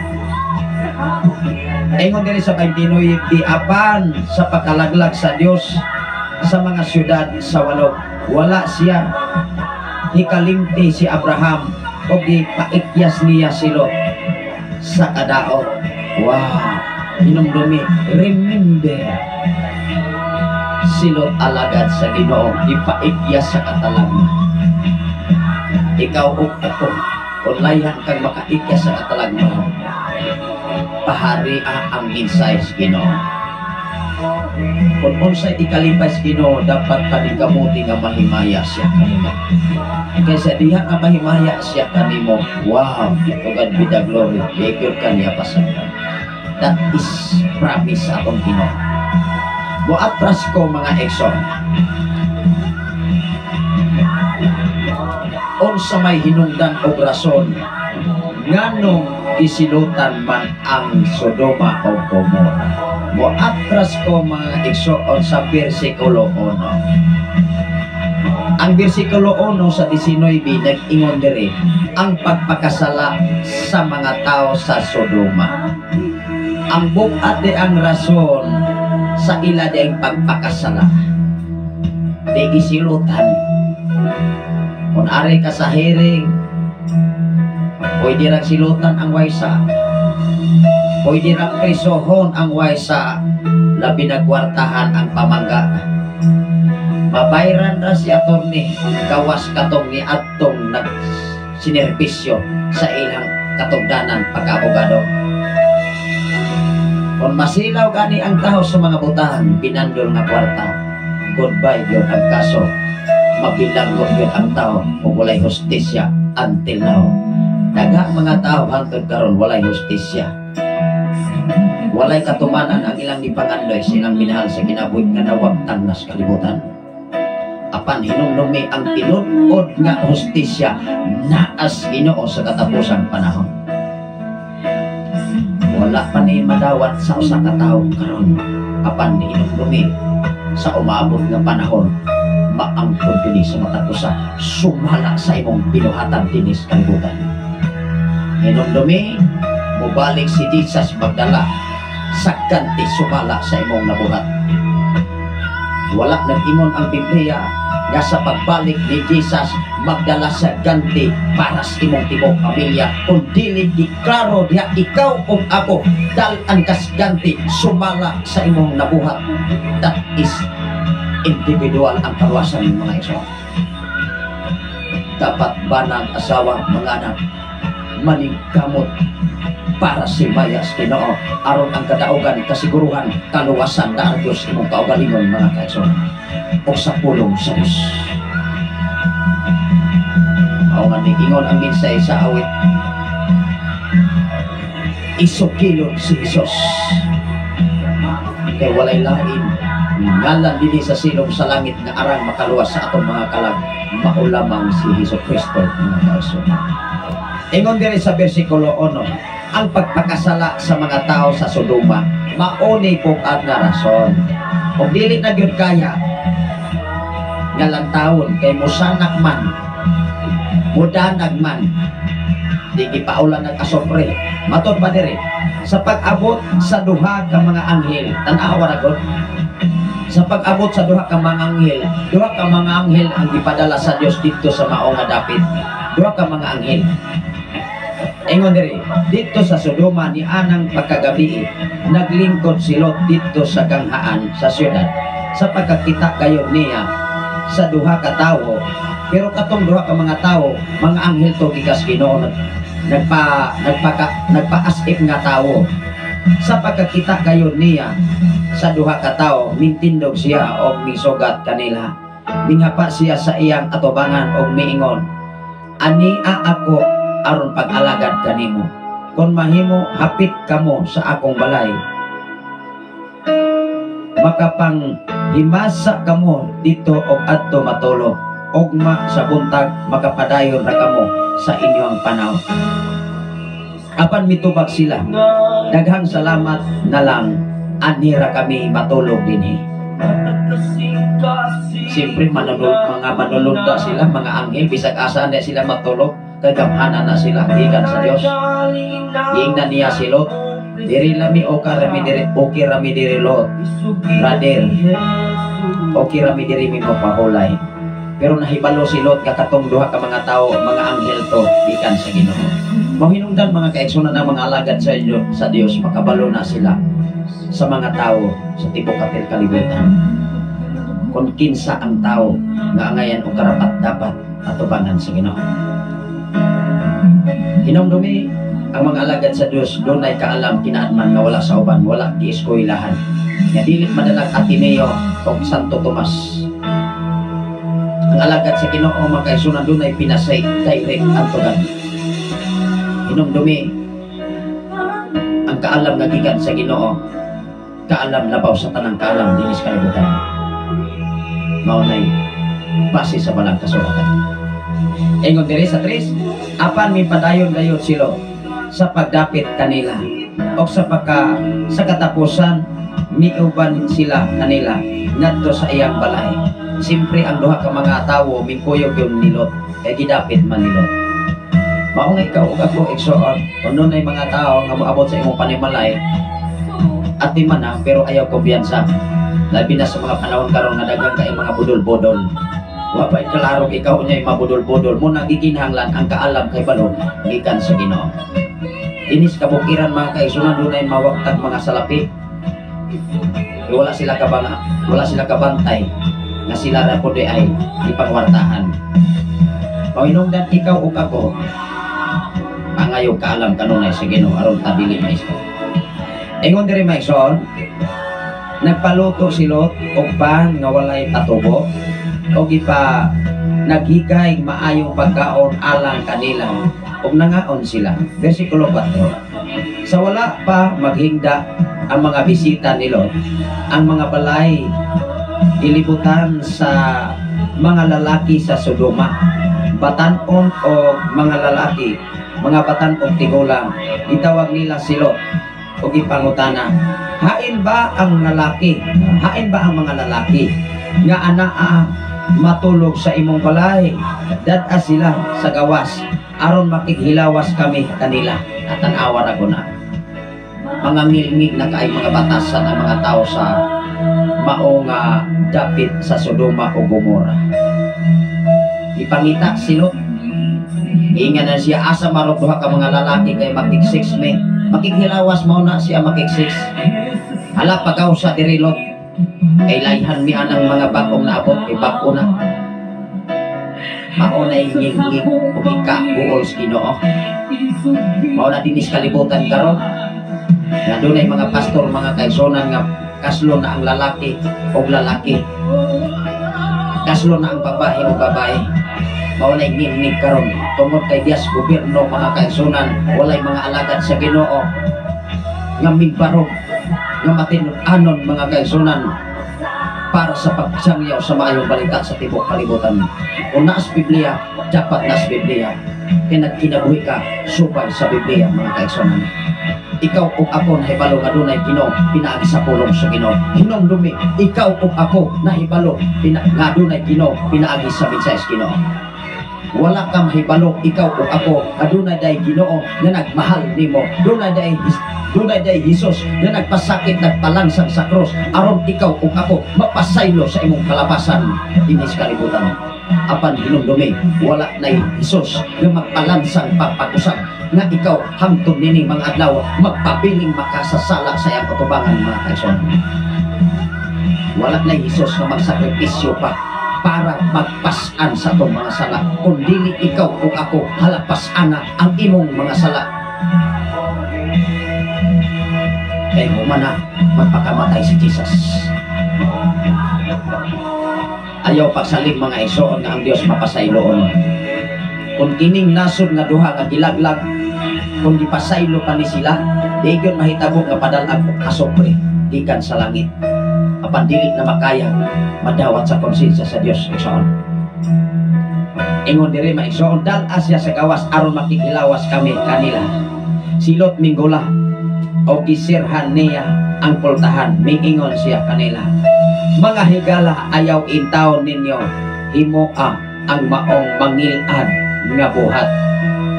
Ingon diri sa 29, diapan sa pagkalaglag sa Dios sa mga syudad sa 8, wala siya hikalimti si Abraham o di paikyas niya si Lot sa kadaot. Wow, hinumdumi, remember si Lot alagad sa Ginoo, ipaikyas sa katalagman. Ikaw o ako, kung layan kang makaikyas sa katalagman, pahari ang mensahe sa Ginoo. Kung unsay ikalipay sa Ginoo, dapat paningkamuti nga mahimaya siya kanimo. Kaysa diha nga mahimaya siya kanimo, wow, to God be the glory, bigod kaniya pasagdan. That is promise sa atong Ginoo. Buatras ko mga ekson, unsa may hinungdan o rason nganong isilutan man ang Sodoma o Gomora. Moatras ko mga eksoon sa versikulo 1. Ang versikulo 1 sa 19 nag-ingon diri ang pagpakasala sa mga tao sa Sodoma. Ang bukat di ang rason sa ila di ang pagpakasala di isilutan. Kung ari ka sa hearing, pwede rin silutan ang waysa, pwede rin prisohon ang waysa, labi nagwartahan ang pamangga. Mabayran ra si attorney gawas katong ni adtong nagsinervisyo sa ilang katugdanan pagka-abogado. Kung masilaw gani ang taho sa mga butahan, binandol nga kwarta, goodbye yun ang kaso. Mabilanggo yun ang tao kung walay hustisya until now. Daga mga tao hangtod karon walay hustisya. Walay katumanan ang ilang ipangandoy silang minahal sa kinabuhi nga nawagtan nas kalibutan. Apan hinumdumi ang tinud-od nga hustisya naas Ginoo sa katapusang panahon. Wala pa ni madawat sa usa ka tawo karon. Apan hinumdumi sa umabot nga panahon maangkod kini sa matapusa sumala sa imong binuhatan dinis kalibutan. Hinumdumi mubalik si Jesus magdala sa ganti sumala sa imong nabuhat. Wala nag-ingon ang Biblia nga sa pagbalik ni Jesus magdala sa ganti para sa imong tibok pamilya, kung dili diklaro diha ikaw ug ako dal-an kas ganti sumala sa imong nabuhat. That is individual ang kaluwasan ng mga iso. Dapat banag asawa mga anak maningkamot para si Mayas Ginoo aron ang kadaugan, kasiguruhan, kaluwasan na ang Diyos imong kaugalingon mga kaigsoon o sa pulong sa Diyos. Mao nga niingon ang minsay sa awit, isukilon si Jesus kay walay lain ngalan dili sa silong sa langit nga arang makaluwas sa atong mga kalag, maulamang si Jesucristo mga kaigsoon. Ingon diri sa bersikulo 1, ang pagpakasala sa mga tao sa Sodoma mauni kung ang rason. Kung dili na gyud kaya nga lantawon kay musanak man, mudanag man, di gipaulan ng asopre. Matod pa diri sa pag-abot sa duha ka mga anghel, tan-awa ra gud. Sa pag-abot sa duha ka mga anghel, duha ka mga anghel ang gipadala sa Dios dito sa mao nga dapit. Duha ka mga anghel. Ingon diri, dito sa Sodoma ni anang pagkagabi, naglingkod si Lot dito sa kanghaan sa syudad sa pagkakita kayo niya sa duha ka tawo. Pero katong duha ka mga tawo, mga anghel to gikas Ginoo, nagpaasip nga tawo. Sa pagkakita kayo niya sa duha ka tawo, mintindog siya og misugat kanila. Minghapa siya sa iyang atubangan og miingon, ania ako aron pag-alagad kanimo. Kung mahimo hapit kamo sa akong balay, makapang himasa kamo dito og adto matulog, ugma sa buntag makapadayon ra kamo sa inyong panahon. Apan mitubag sila, daghang salamat na lang, anira kami matulog dinhi. Siyempre mga manulunda sila, mga anghel, bisag asa na sila matulog, kay gamhanan na sila gikan sa Dios. Giingnan niya si Lot, diri lami okay rami diri Lot, brother, okay rami diri mi mapahulay. Pero nahibalo si Lot katong duha ka mga tao, mga anghel to gikan sa Ginoo. Mahinungdan mga kaigsunan ang mga alagad sa Dios, makabalo na sila sa mga tao sa tibok kapil kalibutan. Kung kinsa ang tao nga angayan o karapat dapat atubangan sa Ginoo. Hinumdumi ang mga alagad sa Dios, doon ay kaalam kinaadman nga wala sa uban, wala di eskwelahan. Nga dilit madalag Ateneo o Santo Tomas. Ang alagad sa Ginoo mga kaigsunan, doon ay pinasay direct ang tugan. Hinumdumi ang kaalam nga gikan sa Ginoo, kaalam labaw sa tanang kaalam dinis kalibutan. Maunay base sa balang kasulatan. Ingon diri sa 3, apan mi padayon-dayon sila sa pagdapit kanila o sa katapusan miuban sila kanila ngadto sa iyang balay. Siyempre ang duha ka mga tawo mingkuyog yung nilot kay gidapit man nilot. Mao nga ikaw ug ako igsoon, kung nun ay mga tao nga moabot sa imong panimalay at di man pero ayaw kumbiyansa. Labi na sa mga panahon karon nga daghang kay mga budol-budol. Wa pa klaro ikaw unyay mabudol-budol mo nagiginhanglan ang kaalam kay balon gikan sa Ginoo. Inis kabukiran mga kaigsunan dunay mawagtag mga salapi. wala sila kabantay na sila ra po ay ipangwartahan. Pahinungdan ikaw o ako, pangayo kaalam kanunay sa Ginoo aron tabili maestro. Ingon diri maestro, nagpaluto si Lot og pan nga walay patubo og ipa naghigay maayong pagkaon alang kanila ug nangaon sila. Bersikulo 4. Sa wala pa maghingda ang mga bisita ni Lot, ang mga balay ilibutan sa mga lalaki sa Sodoma, batanon o mga lalaki, mga batanon tigulang, itawag nila si Lot o ipangutana, hain ba ang mga lalaki nga anaa matulog sa imong balay, dad-a sila sa gawas aron makighilawas kami kanila. At tanawa ra ko na mga ngilngig na kaay mga batasan ang mga tao sa maong dapit sa Sodoma o Gomora. Ipangita si Lot, ingan na siya asa marog duha ka mga lalaki kay makigsix me, makighilawas mo na siya makigsix. Hala pagaw sa diri Lot, kay layhan mi anang mga bagong naabot kay bago na maunay nging-nging o ika-buol sa Ginoo. Mauna dinis kalibutan karon na dunay mga pastor, mga kaisonan nga kaslo na ang lalaki o lalaki, kaslo na ang babae o babae. Maunay nging-nging karon tungod kay Dias gobyerno, mga kaisonan walay mga alagad sa Ginoo nga migbarog nga matinud-anon, mga kaisonan, para sa pagsangyaw sa maayong balita sa tibok kalibutan. Kung naas Biblia, dapat naas Biblia. Kaya nagkinabuhi ka, subay sa Biblia, mga kaisonan. Ikaw o ako nahibalo nga dunay Ginoo pinaagi sa pulong sa Ginoo. Hinong dumi, ikaw o ako nahibalo nga dunay Ginoo pinaagi sa binsay sa Ginoo. Wala ka mahibalo, ikaw o ako adunay day Ginoo nga nagmahal nimo, dunay day Jesus nga nagpasakit, nagpalansang sa cross aron ikaw o ako mapasaylo sa imong kalapasan dinis kalibutan. Apan hinumdumi, wala na Jesus nga magpalansang pagpakusap nga ikaw hangtod nini mga adlaw magpabiling makasasala sa iyang katubangan, mga kaisonan. Wala na Jesus nga magsakripisyo pa para magpasan sa itong mga sala, kundi ikaw o ako halapasan na ang imong mga sala. Kaya humana magpakamatay si Jesus. Ayaw pagsalig, mga isoon nga ang Dios mapasayloon. Kung kining nasod nga duha nga gilaglag, kung gipasaylo pa ni sila, di yun mahitabo nga padalag o kasopre ikan sa langit. Apan dili na makaya madawat sa konsensya sa Dios, isoon. Ingon diri maisoon, dal asya sa gawas aron makikilawas kami kanila. Silot minggula o gisirhan niya ang pultahan, mingingon siya kanila, mga higala, ayaw intaw ninyo himoa ang maong mangilad nga buhat.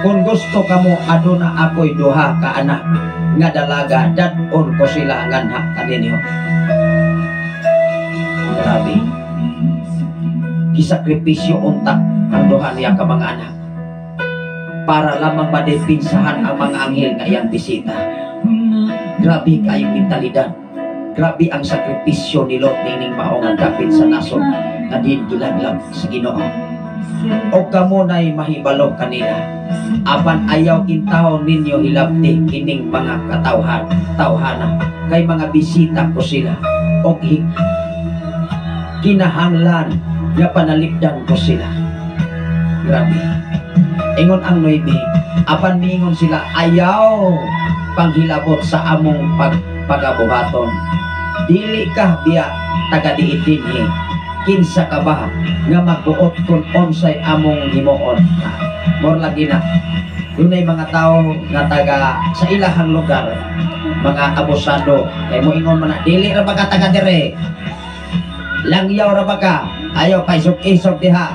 Kung gusto kamo aduna ako'y duha ka anak nga dalaga, dadon ko sila nganha kaninyo. Grabe, gisakripisyo unta ang duha niya ka mga anak para lamang madepinsahan ang mga anghel nga iyang bisita. Grabe kayong mentalidad, grabe ang sakripisyo ni Lot nining maong dapit sa nason nga gilaglag sa Ginoo. O kamo na'y mahibalo kanila, apan ayaw intaw ninyo hilabti kining mga tawhana kay mga bisita ko sila o kinahanglan nga panalipdan ko sila. Grabe. Ingon ang 9, apan miingon sila, ayaw panghilabot sa among pagabuhaton. Dili ka biya taga-diitinhi, kinsa ka ba nga magbuot kung onsay among himuon. More lagi na dunay mga tao nga taga sa ilahang lugar, mga abusado, kay mo ingon man na, dili ra ba ka taga dire, langyaw ra ba ka, ayaw kay isog diha.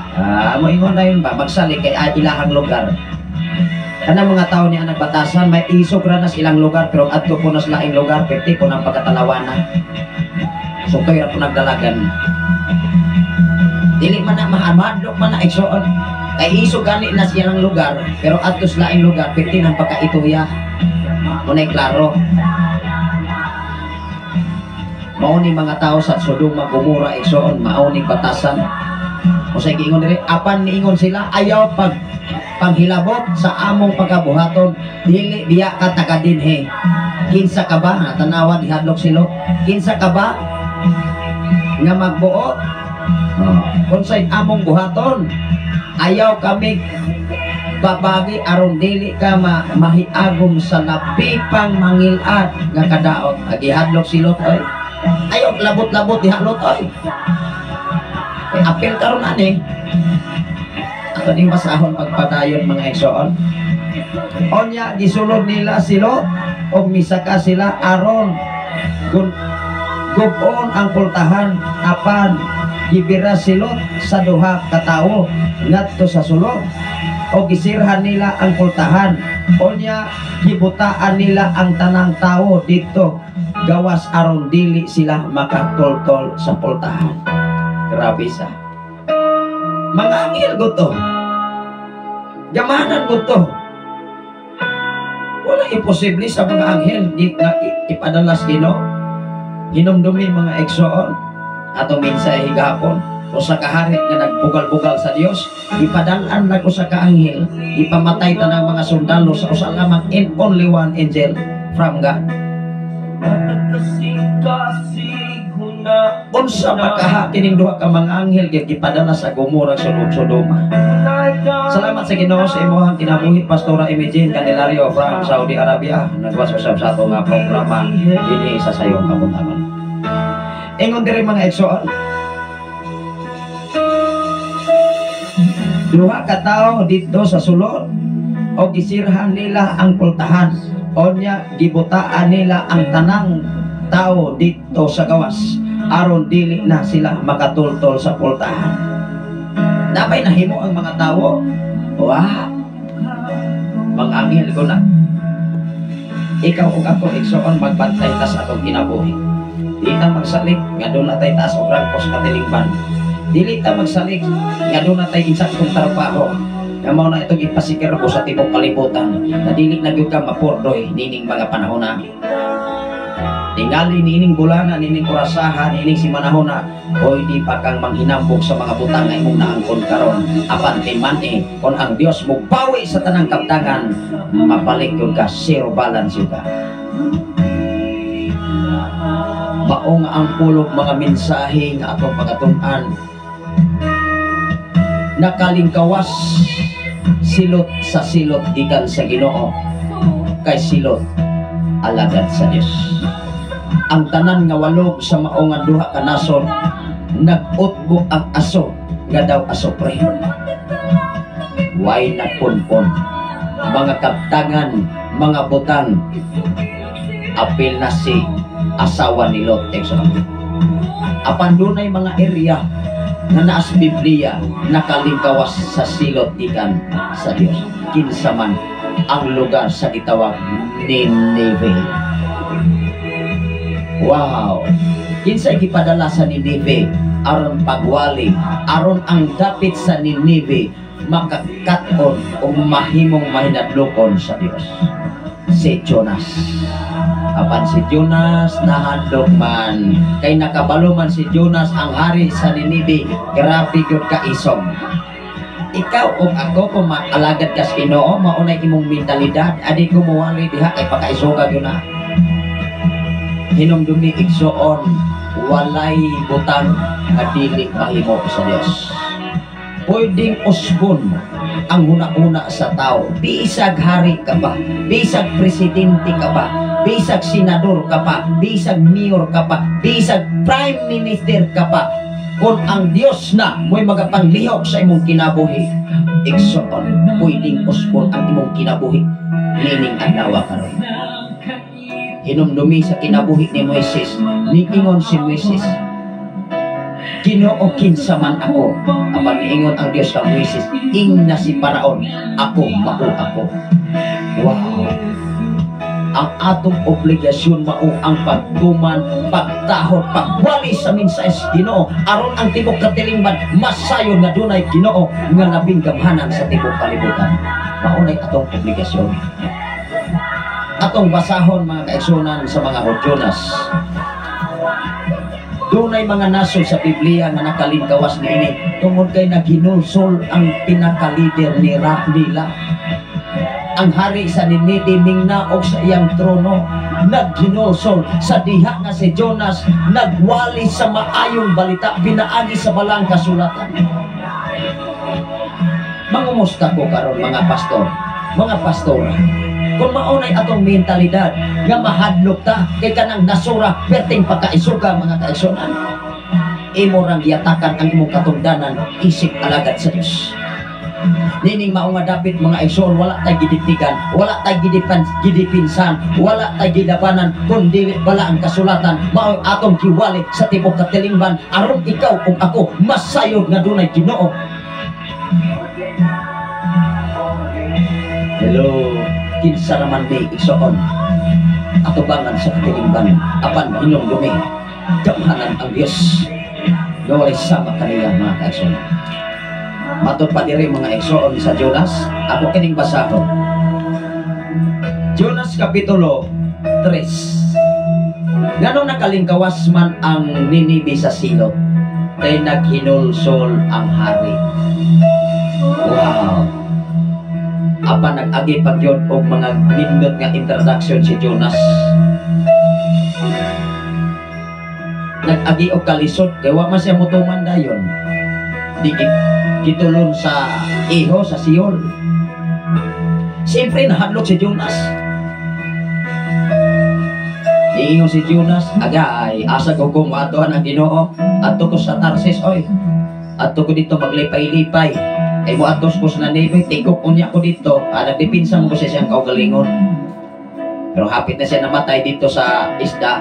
Mo ingon na yun ba, magsali kay ilahang lugar. Kanang mga tao niya nagbatasan, may isog ra na sa ilang lugar, pero adto po na sa laing lugar, pwede po ng pagkatalawanan. So kaya po nagdalagan. Dili man na mahamadlok man na igsoon. Kay isog gani na sa ilang lugar, pero adto sa laing lugar, pwede ng pagkaituya. Muna'y klaro. Mauni mga tao sa Sodoma Gomora igsoon mauni batasan. Usay giingon diri apan niingon sila ayaw paghilabot sa among pagabuhaton dili biya ka taga-dinhi. Kinsa ka ba natanawa dihadlok silo? Kinsa ka ba nga magbuot? Unsay among buhaton? Ayaw kami babagi aron dili ka mahiagom sa lapipang mangilad nga kadaot. Agihadlok silot oy. Ayaw labot-labot dihalot oy. Apil karon ani. Ato ning basahon pagpadayon mga igsoon. Onya gisulod nila silo o misaka sila aron gubon ang pultahan apan gibira silot sa duha ka tawo ngadto sa sulod o gisirhan nila ang pultahan onya gibutaan nila ang tanang tawo dito gawas aron dili sila makatultol sa pultahan. Grabe sa mga anghel guto gamanan guto wala imposible sa mga anghel di nga ipadalas Ginoo. Hinumdumi mga igsoon atong minsay higapon o sa kahari nga nagbugal-bugal sa Dios ipadalan lang ko sa kaanghel ipamatay tanang mga sundalo sa usa lamang and only one angel from God. Unsa makaha kining duha ka mga anghel gipadala sa Gomora sulod Sodoma. Salamat sa Ginoo sa imong kinabuhi Pastora Imogene Candelario from Saudi Arabia. Nagwas-usab sa ato nga programa dinhi sa sayong kabuntagon. Ingon diri mga igsoon. Duha ka tawo dito sa sulod o gisirhan nila ang pultahan. Onya gibutaan nila ang tanang tao dito sa gawas aron dili na sila makatultol sa pultahan. Napay nahimo ang mga tawo. Wow. Mga anghel ko na. Ikaw ug ako igsoon magbantay ta sa atong kinabuhi. Dili ta magsalig nga doon natay taas og rangkos katilingban. Dili ta magsalig nga doon natay insat kong trabaho. Nga mao na itong ipasikir ko sa tibok kalibutan na dili na gyud ka mapurdoy nining mga panahon na. Tingali nining bulana, nining orasahan, nining simanahon na o di pa kang manghinambog sa mga butang nga imong naangkon karon. Apan timani kon ang Dios mo pawi sa tanang kaptangan, mabalik yun ka, zero balance yun ka. Maong ang pulog mga mensahe nga atong pagatunan nakalingkawas silot sa silot gikan sa Ginoo kay silot alagad sa Dios. Ang tanan nga walog sa mao nga duha ka nasod nag-utbo ang aso nga daw aso pre. Way nagpunpon mga kaptangan mga butang apil na si asawa ni Lot. Apan dunay mga area na naas Biblia nakalingkawas sa silot ikan sa Dios. Kinsa man ang lugar sa gitawag Nineveh. Wow. Kinsa gipadala sa Nineveh aron pagwali aron ang dapit sa Nineveh makakaton o mahimong mahinadlokon sa Dios. Si Jonas. Apan si Jonas nahadlok man kay nakabalo man si Jonas ang hari sa Nineveh. Grabe gyud ka isog. Ikaw o ako kung maalagad ka sa Ginoo maunay imong mentalidad adi ko mawali diha kay pakaisuga gyud na. Hinumdumi igsoon walay butang nga dili mahimo sa Dios. Pwedeng usbon ang una-una sa tao. Bisag hari ka ba, bisag presidente ka ba, bisag senador ka pa, bisag mayor ka pa, bisag prime minister ka pa, kung ang Dios na mo'y magapanglihok sa imong kinabuhi, igsoon pwedeng usbon ang imong kinabuhi nining adlaw karon. Hinumdumi sa kinabuhi ni Moises, niingon si Moises, Ginoo kinsa man ako. Apan niingon ang Dios kang Moises, ing na si Paraon, ako mao ako. Wow. Ang atong obligasyon mao ang pagtuman, pagtahod, pagwali sa mensahe sa Ginoo aron ang tibok katilingban masayon nga dunay Ginoo nga labing gamhanan sa tibok kalibutan. Mao nay atong obligasyon. Atong basahon mga kaigsunan sa mga Jonas. Dunay mga nasod sa Biblia nga nakalingkawas niini tungod kay naghinulsol ang pinaka-leader nila. Ang hari sa Nineveh mingnaog sa iyang trono, naghinulsol sa diha nga si Jonas, nagwali sa maayong balita, binaagi sa balang kasulatan. Mangumusta ko karon mga pastor, mga pastora, kung maunay atong mentalidad nga mahadlok ta kay kanang nasura perting pagkaisuga mga kaigsunan, imo rang giyatakan ang imong katungdanan isip alagad sa Dios. Nining mao nga dapat mga igsoon, wala tay gidiktigan, wala tay gidipinsan, wala tay gidabanan, kundi wala ang kasulatan mao atong giwali sa tibok katilingban aron ikaw ug ako masayod nga dunay Ginoo. Hello, kinsa naman may igsoon atubangan sa katilingban apan hinumdumi gamhanan ang Dios nga walay sama kanila mga kaigsoon. Matod pa diri mga igsoon sa Jonas, ako kining basahon. Jonas Kapitulo 3. Ngano nakalingkawas man ang Ninive sa silot, kay naghinulsol ang hari. Wow! Apa nag-agi pag yun og mga nindot nga introduction si Jonas. Nag-agi og kalisod, kay wa man siya mutuman dayon. Gitulon sa iho sa Siol. Siyempre nahadlok si Jonas. Iingon si Jonas, agay, asa ko kung atohan ang Ginoo, ato ko sa Tarsis, oy. Ato ko dito maglipay-lipay. Ay mo atos ko sa Nineveh, tigok unya ko dito. Nagdipinsa mo ko siya siyang kaugalingon. Pero hapit na siya namatay dito sa isda.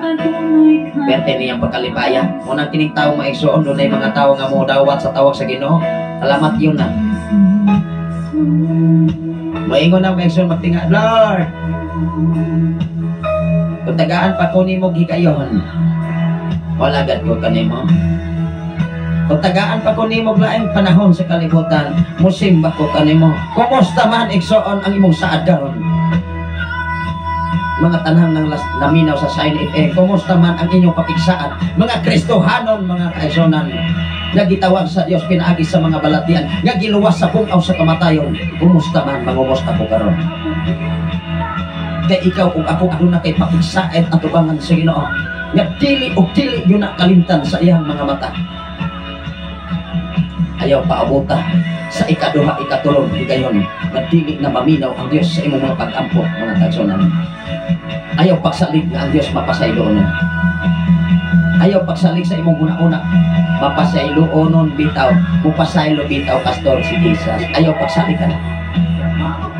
Perte niyang pagkalipaya. Munang kining tao maigsoon, doon ay mga tao nga mo dawat sa tawag sa Ginoo. Alamat yun na. Maingon na maigsoon magtinga, Lord! Kung tagaan pa ko ni mo gikayon, wala agad ko kanimo. Kung tagaan pa ko ni mo laing panahon sa kalibutan, musimba ko kanimo. Kumusta man igsoon ang imong saad karon? Mga tanang ng naminaw sa Sign FM, kumusta man ang inyong pakigsaan? Mga Kristohanon, mga kaigsonan, nagitawag sa Dios pinaagi sa mga balatian, nga giluwas sa pungaw sa kamatayon, kumusta man, mangumusta ko karon? Kay ikaw ug ako aduna kay pakigsaet at tubangan sa Ginoo, nga dili og dili yun na kalimtan sa iyang mga mata. Ayaw paabuta sa ikaduha, ikatulong, higayon, nga dili na maminaw ang Dios sa imong mga pag-ampo, mga kaigsonan. Ayaw pagsalig na ang Dios mapasayloon. Ayaw pagsalig sa imong una-una, mapasayloonon bitaw, mupasaylo bitaw, Pastor si Jesus. Ayaw pagsalig ka na.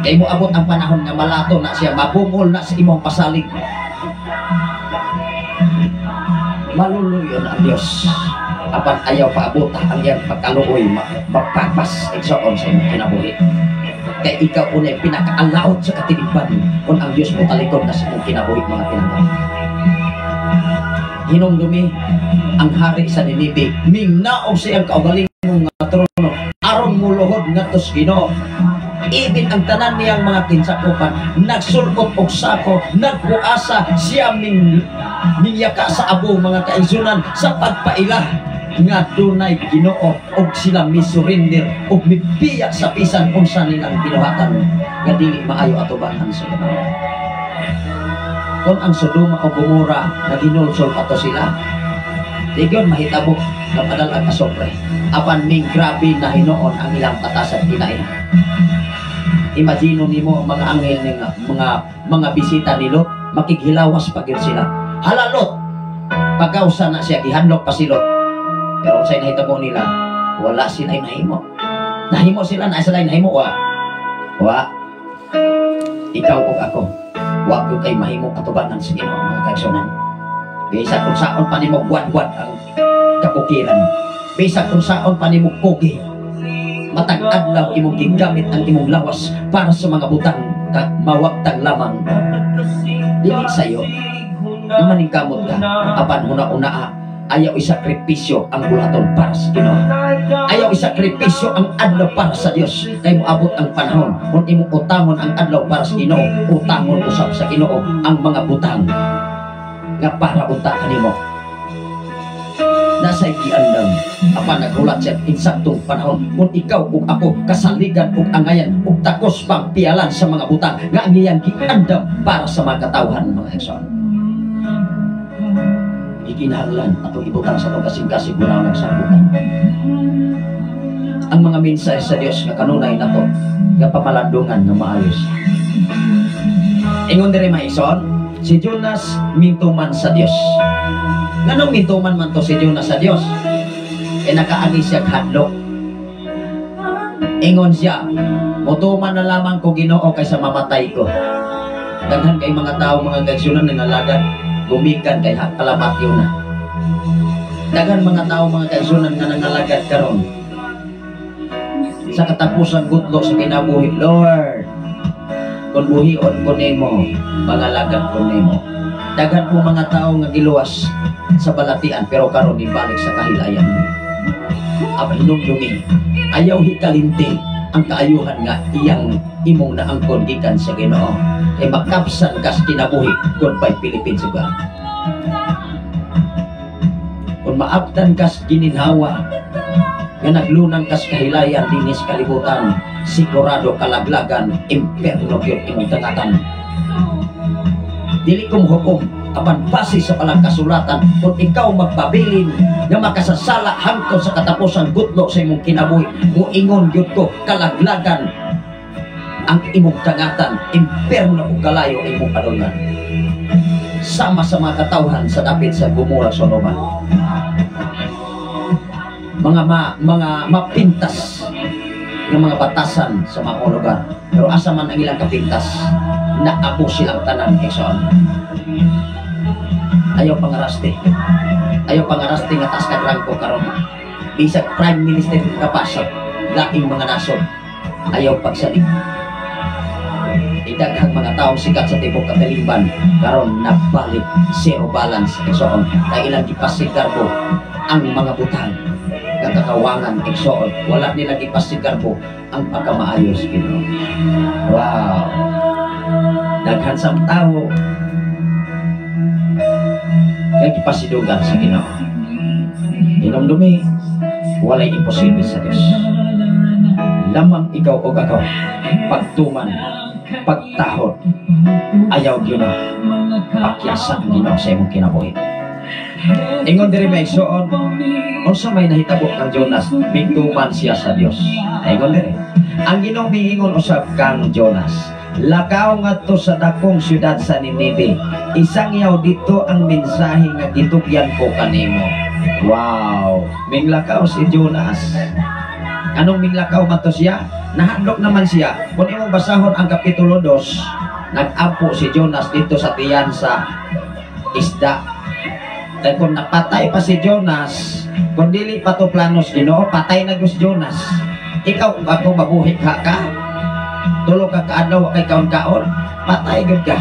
Kay mo abot ang panahon nga malato na siya, mabungol na sa imong pasalig. Maluluyon ang Dios. Apan ayaw paabot ang iyang pagkaluoy, magpapas, igsoon sa imong kinabuhi. Kaya ikaw unay pinakaalaot sa katilingban kung ang Diyos mo talikod na sa mong kinabuhi mga tinanggap. Hinumdumi ang hari sa Nineveh, mingnaog siyang kaugalingon nga trono, aron muluhod nga tos Ginoo. Ibin ang tanan niyang mga kinsakupan, nagsulkot og sako, nagbuasa siya minyaka sa abo mga kaigsunan sa pagpaila nga dunay Ginoo og sila misurrender og mipiya sa bisan unsa nilang binuhatan nga dili maayo atubahan sa Ginoo. Kung ang Sodoma o Gomora naginulsol pa to sila, tigyon mahitabo na padalag asopre apan ming grabe na hinoon ang ilang tatasat kinay. Imagino nimo ang mga anghel ng mga bisita ni Lot, makighilawas pagir sila. Halalot pagkausa na siya gihanlok pa si Lot. Pero sa nahitabo nila, wala sila nahimo. Nahimo sila na sila nahimo wa. Ikaw ug ako, wa ko kay mahimo katubanan sa Ginoo mga kaigsunan. Bisa kung saon pa nimo buwan-buwan ang kapukiran. Bisa kung saon pa nimo pogi. Matag adlaw imong gigamit ang imong lawas para sa mga butang mawagtang lamang. Dili sayo. Maning kamot ka, apan una-una ayaw isakripisyo ang bulaton para sa Ginoo. Ayaw isakripisyo ang adlaw para sa Dios. Kay moabot ang panahon kung imong utangon ang adlaw para sa Ginoo, utangon usab sa Ginoo ang mga butang nga para unta kanimo. say giandam. Apan naghulat siya insaktong panahon, kung ikaw ug ako kasaligan ug angayan ug takos pang pialan sa mga butang nga ang iyang giandam para sa mga katawhan, mga igsoon. Ikinahanglan atong ibutang sa itong kasing-kasing mula nagsabutan. Ang mga mensahe sa Dios nga kanunay na to, nga pamalandungan nga maayos. Ingon diri mga igsoon, si Jonas mintuman sa Dios. Nganong mintuman man to si Jonas sa Dios? E nakaagi siya hadlok. Ingon siya, mutuman na lamang ko Ginoo kaysa mamatay ko. Daghan kay mga tao, mga kaigsunan nga nalagad, gumikan kay kalamat yun na. Daghan mga tao, mga kaigsunan nga nangalagad karon. Sa katapusan gutlo sa kinabuhi, Lord, kung buhion ko nimo, mga lagad ko nimo. Daghan po mga tao nga giluwas sa balatian, pero karon ibalik sa kahilayan. Ang hinumdumi, ayaw hikalinti ang kaayuhan nga iyang imong naangkon gikan sa Ginoo. Kay makapsan kas kinabuhi kun pa'y Philippines uga. Kung maabtan kas gininhawa nga naglunang kas kahilayan dinis kalibutan, sigurado kalaglagan, imperno gyud imong tangatan. Dili kong hukom, apan base sa palang kasulatan, kung ikaw magpabilin nga makasasala hangtod sa katapusan gutlo sa imong kinabuhi, muingon gyud ko kalaglagan ang imong tangatan, imperno ug kalayo imong kadulngan. Sama sa mga katawhan sa dapit sa Gomora, Sodoma. Mga mapintas ng mga batasan sa mga lugar, pero asa man ang ilang kapintas, naabo silang tanan, igsoon. Ayaw pangaraste nga taas ka rangko karon. Bisag prime minister kapasok, laking mga nasod, ayaw pagsalig. Daghang mga taong sikat sa tibok Katalimban karon nabalik zero balance, igsoon. Kay ilang gipasigarbo ang mga butang, kakawangan, igsoon. Wala nila gipasigarbo ang pagkamaayos, Ginoo. Wow, daghan sa tawo nga gipasidugan sa Ginoo. Hinumdumi, walay imposible sa Dios. Lamang ikaw o ako pagtuman, pagtahod, ayaw yun na pakyasan Ginoo sa imong kinabuhi. Ingon diri may igsoon, unsa may nahitabo kang Jonas, bigtuman siya sa Dios. Ingon diri, ang Ginoo miingon usab kang Jonas, lakaw ngadto sa dakong syudad sa Ninive, isang yaw dito ang mensahe nga gitugyan ko kanimo. Wow, minglakaw si Jonas. Anong minglakaw man to siya? Nahadlok naman siya. Kung imong basahon ang kapitulo 2, nag-ampo si Jonas dito sa tiyan sa isda. Dahil kung napatay pa si Jonas, kung dili pa to planos Ginoo, patay na si Jonas. Ikaw ako mabuhi ka, tulog ka kaadlaw kay kaon-kaon, patay gud ka.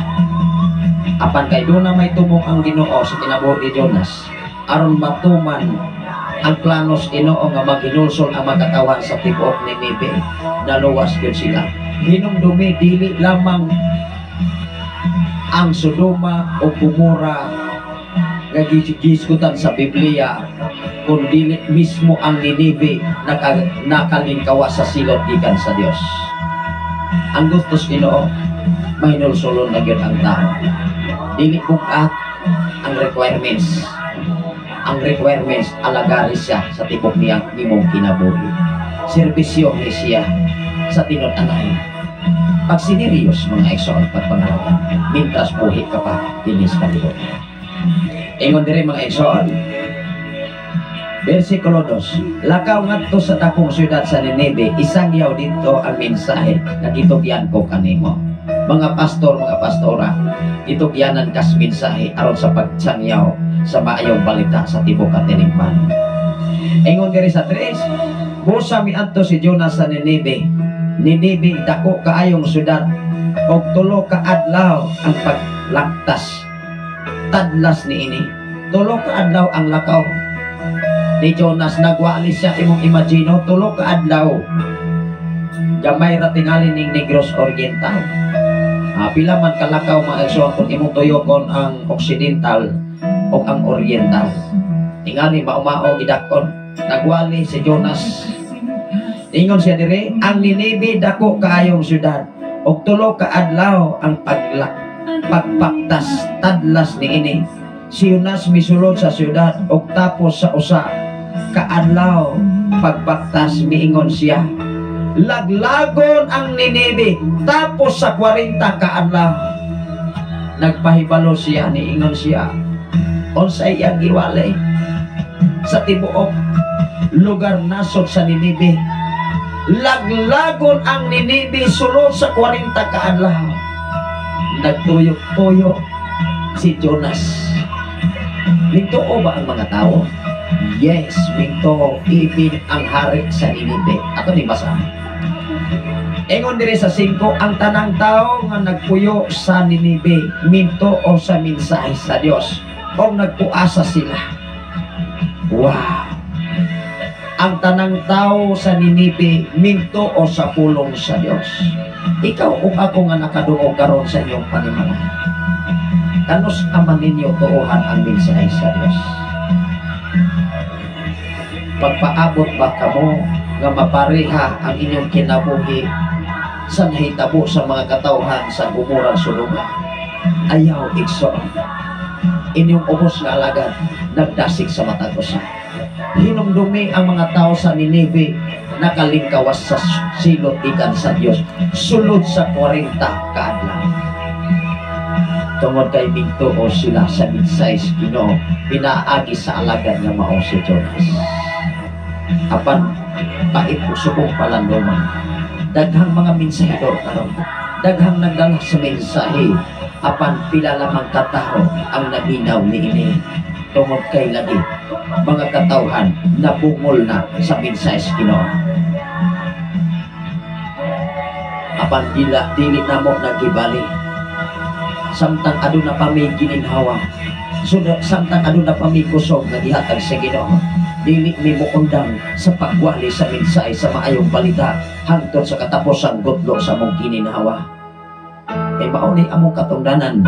Apan kay doon na may tumong ang Ginoo sa kinabuhi ni Jonas, aron matuman ang planos Ginoo nga maghinulsol ang magkatawan sa tibok ni Ninive, naluwas gyud sila. Hinumdumi dili lamang ang Sodoma o Gomora nga gisgutan sa Biblia, kundi mismo ang Ninive nakalingkawa sa silot gikan sa Dios. Ang gustos Ginoo, mahinulsolon na gyud ang tao. Dili bukat ang requirements. Ang requirements, alagari siya sa tibok niyang imong kinabuhi. Serbisyo ni siya sa tinod-anay. Pag sineryos mga igsoon pagpangalaga, mintras buhi ka pa, dinis ka tibok. Ingon diri mga igsoon, versikulo 2, lakaw ngadto sa dakong syudad sa Ninive, isang yaw dito ang mensahe na gitugyan ko kanimo. Mga pastor, mga pastora, gitugyanan kas mensahe aron sa pagsangyaw sa maayong balita sa tibok Katalimban. Ingon diri sa 3, busa miadto si Jonas sa Ninive. Ninive dako kaayong syudad, og 3 ka adlaw ang paglaktas. Tadlas niini, 3 ka adlaw ang lakaw ni Jonas. Nagwali siya, imong imagino, 3 ka adlaw. Gamay ra tingali ning Negros Oriental. Pila man kalakaw mga igsoon kung imong tuyokon ang Occidental o ang Oriental. Tingani maumao gidakon, nagwali si Jonas. Ingon siya dire, ang Ninibe dako kaayong syudad, og tulo ka adlaw ang pagpaktas tadlas niini. Si Jonas misulod sa syudad og tapos sa usa ka adlaw pagpaktas miingon siya. Laglagon ang Ninibe tapos sa 40 ka adlaw. Nagpahibalo siya, niingon siya, unsay iyang giwalay sa tibuok lugar nasod sa Ninibe. Laglagon ang Ninibe sulod sa 40 ka adlaw. Nagtuyok-tuyok si Jonas. Mintuo ba ang mga tao? Yes, mintuo, even ang hari sa Ninibe. Ato ni basa. Ingon diri sa 5, ang tanang tao nga nagpuyo sa Ninibe mintuo sa mensahe sa Dios o nagpuasa sila. Wow! Ang tanang tao sa Ninibe mintuo sa pulong sa Dios. Ikaw o ako nga nakadungog karon sa inyong panimalayan, kanos aman ninyo tuuhan ang mensahe sa Dios? Pagpaabot ba kamo nga mapareha ang inyong kinabuhi sa nahitabo sa mga katawhan sa gumurang sulugan? Ayaw igsoon. Inyong ubos nga alagad nagdasig sa matag usa. Hinumdumi ang mga tao sa Ninibe nakalingkawas sa silot ikan sa Dios sulod sa 40 ka adlaw. Tungod kay mintuo sila sa mensahe sa Ginoo, pinaagi sa alagad nga mao si Jonas. Apan pait usubong palandoman, daghang mga mensahedor karon, daghang nagdala sa mensahe, apan pila lamang katao ang nabinaw niini. Tungod kay lagi mga katawhan nabungol na sa mensahe sa Ginoo. Apan dili na mo nagibali, samtang aduna pa may gininhawa, samtang aduna pa may kusog nga gihatag sa Ginoo, dili mi mo undang sa pagwali sa mensahe sa maayong balita hangtod sa katapusang gutlo sa mong gininhawa. Kay mauni among katungdanan,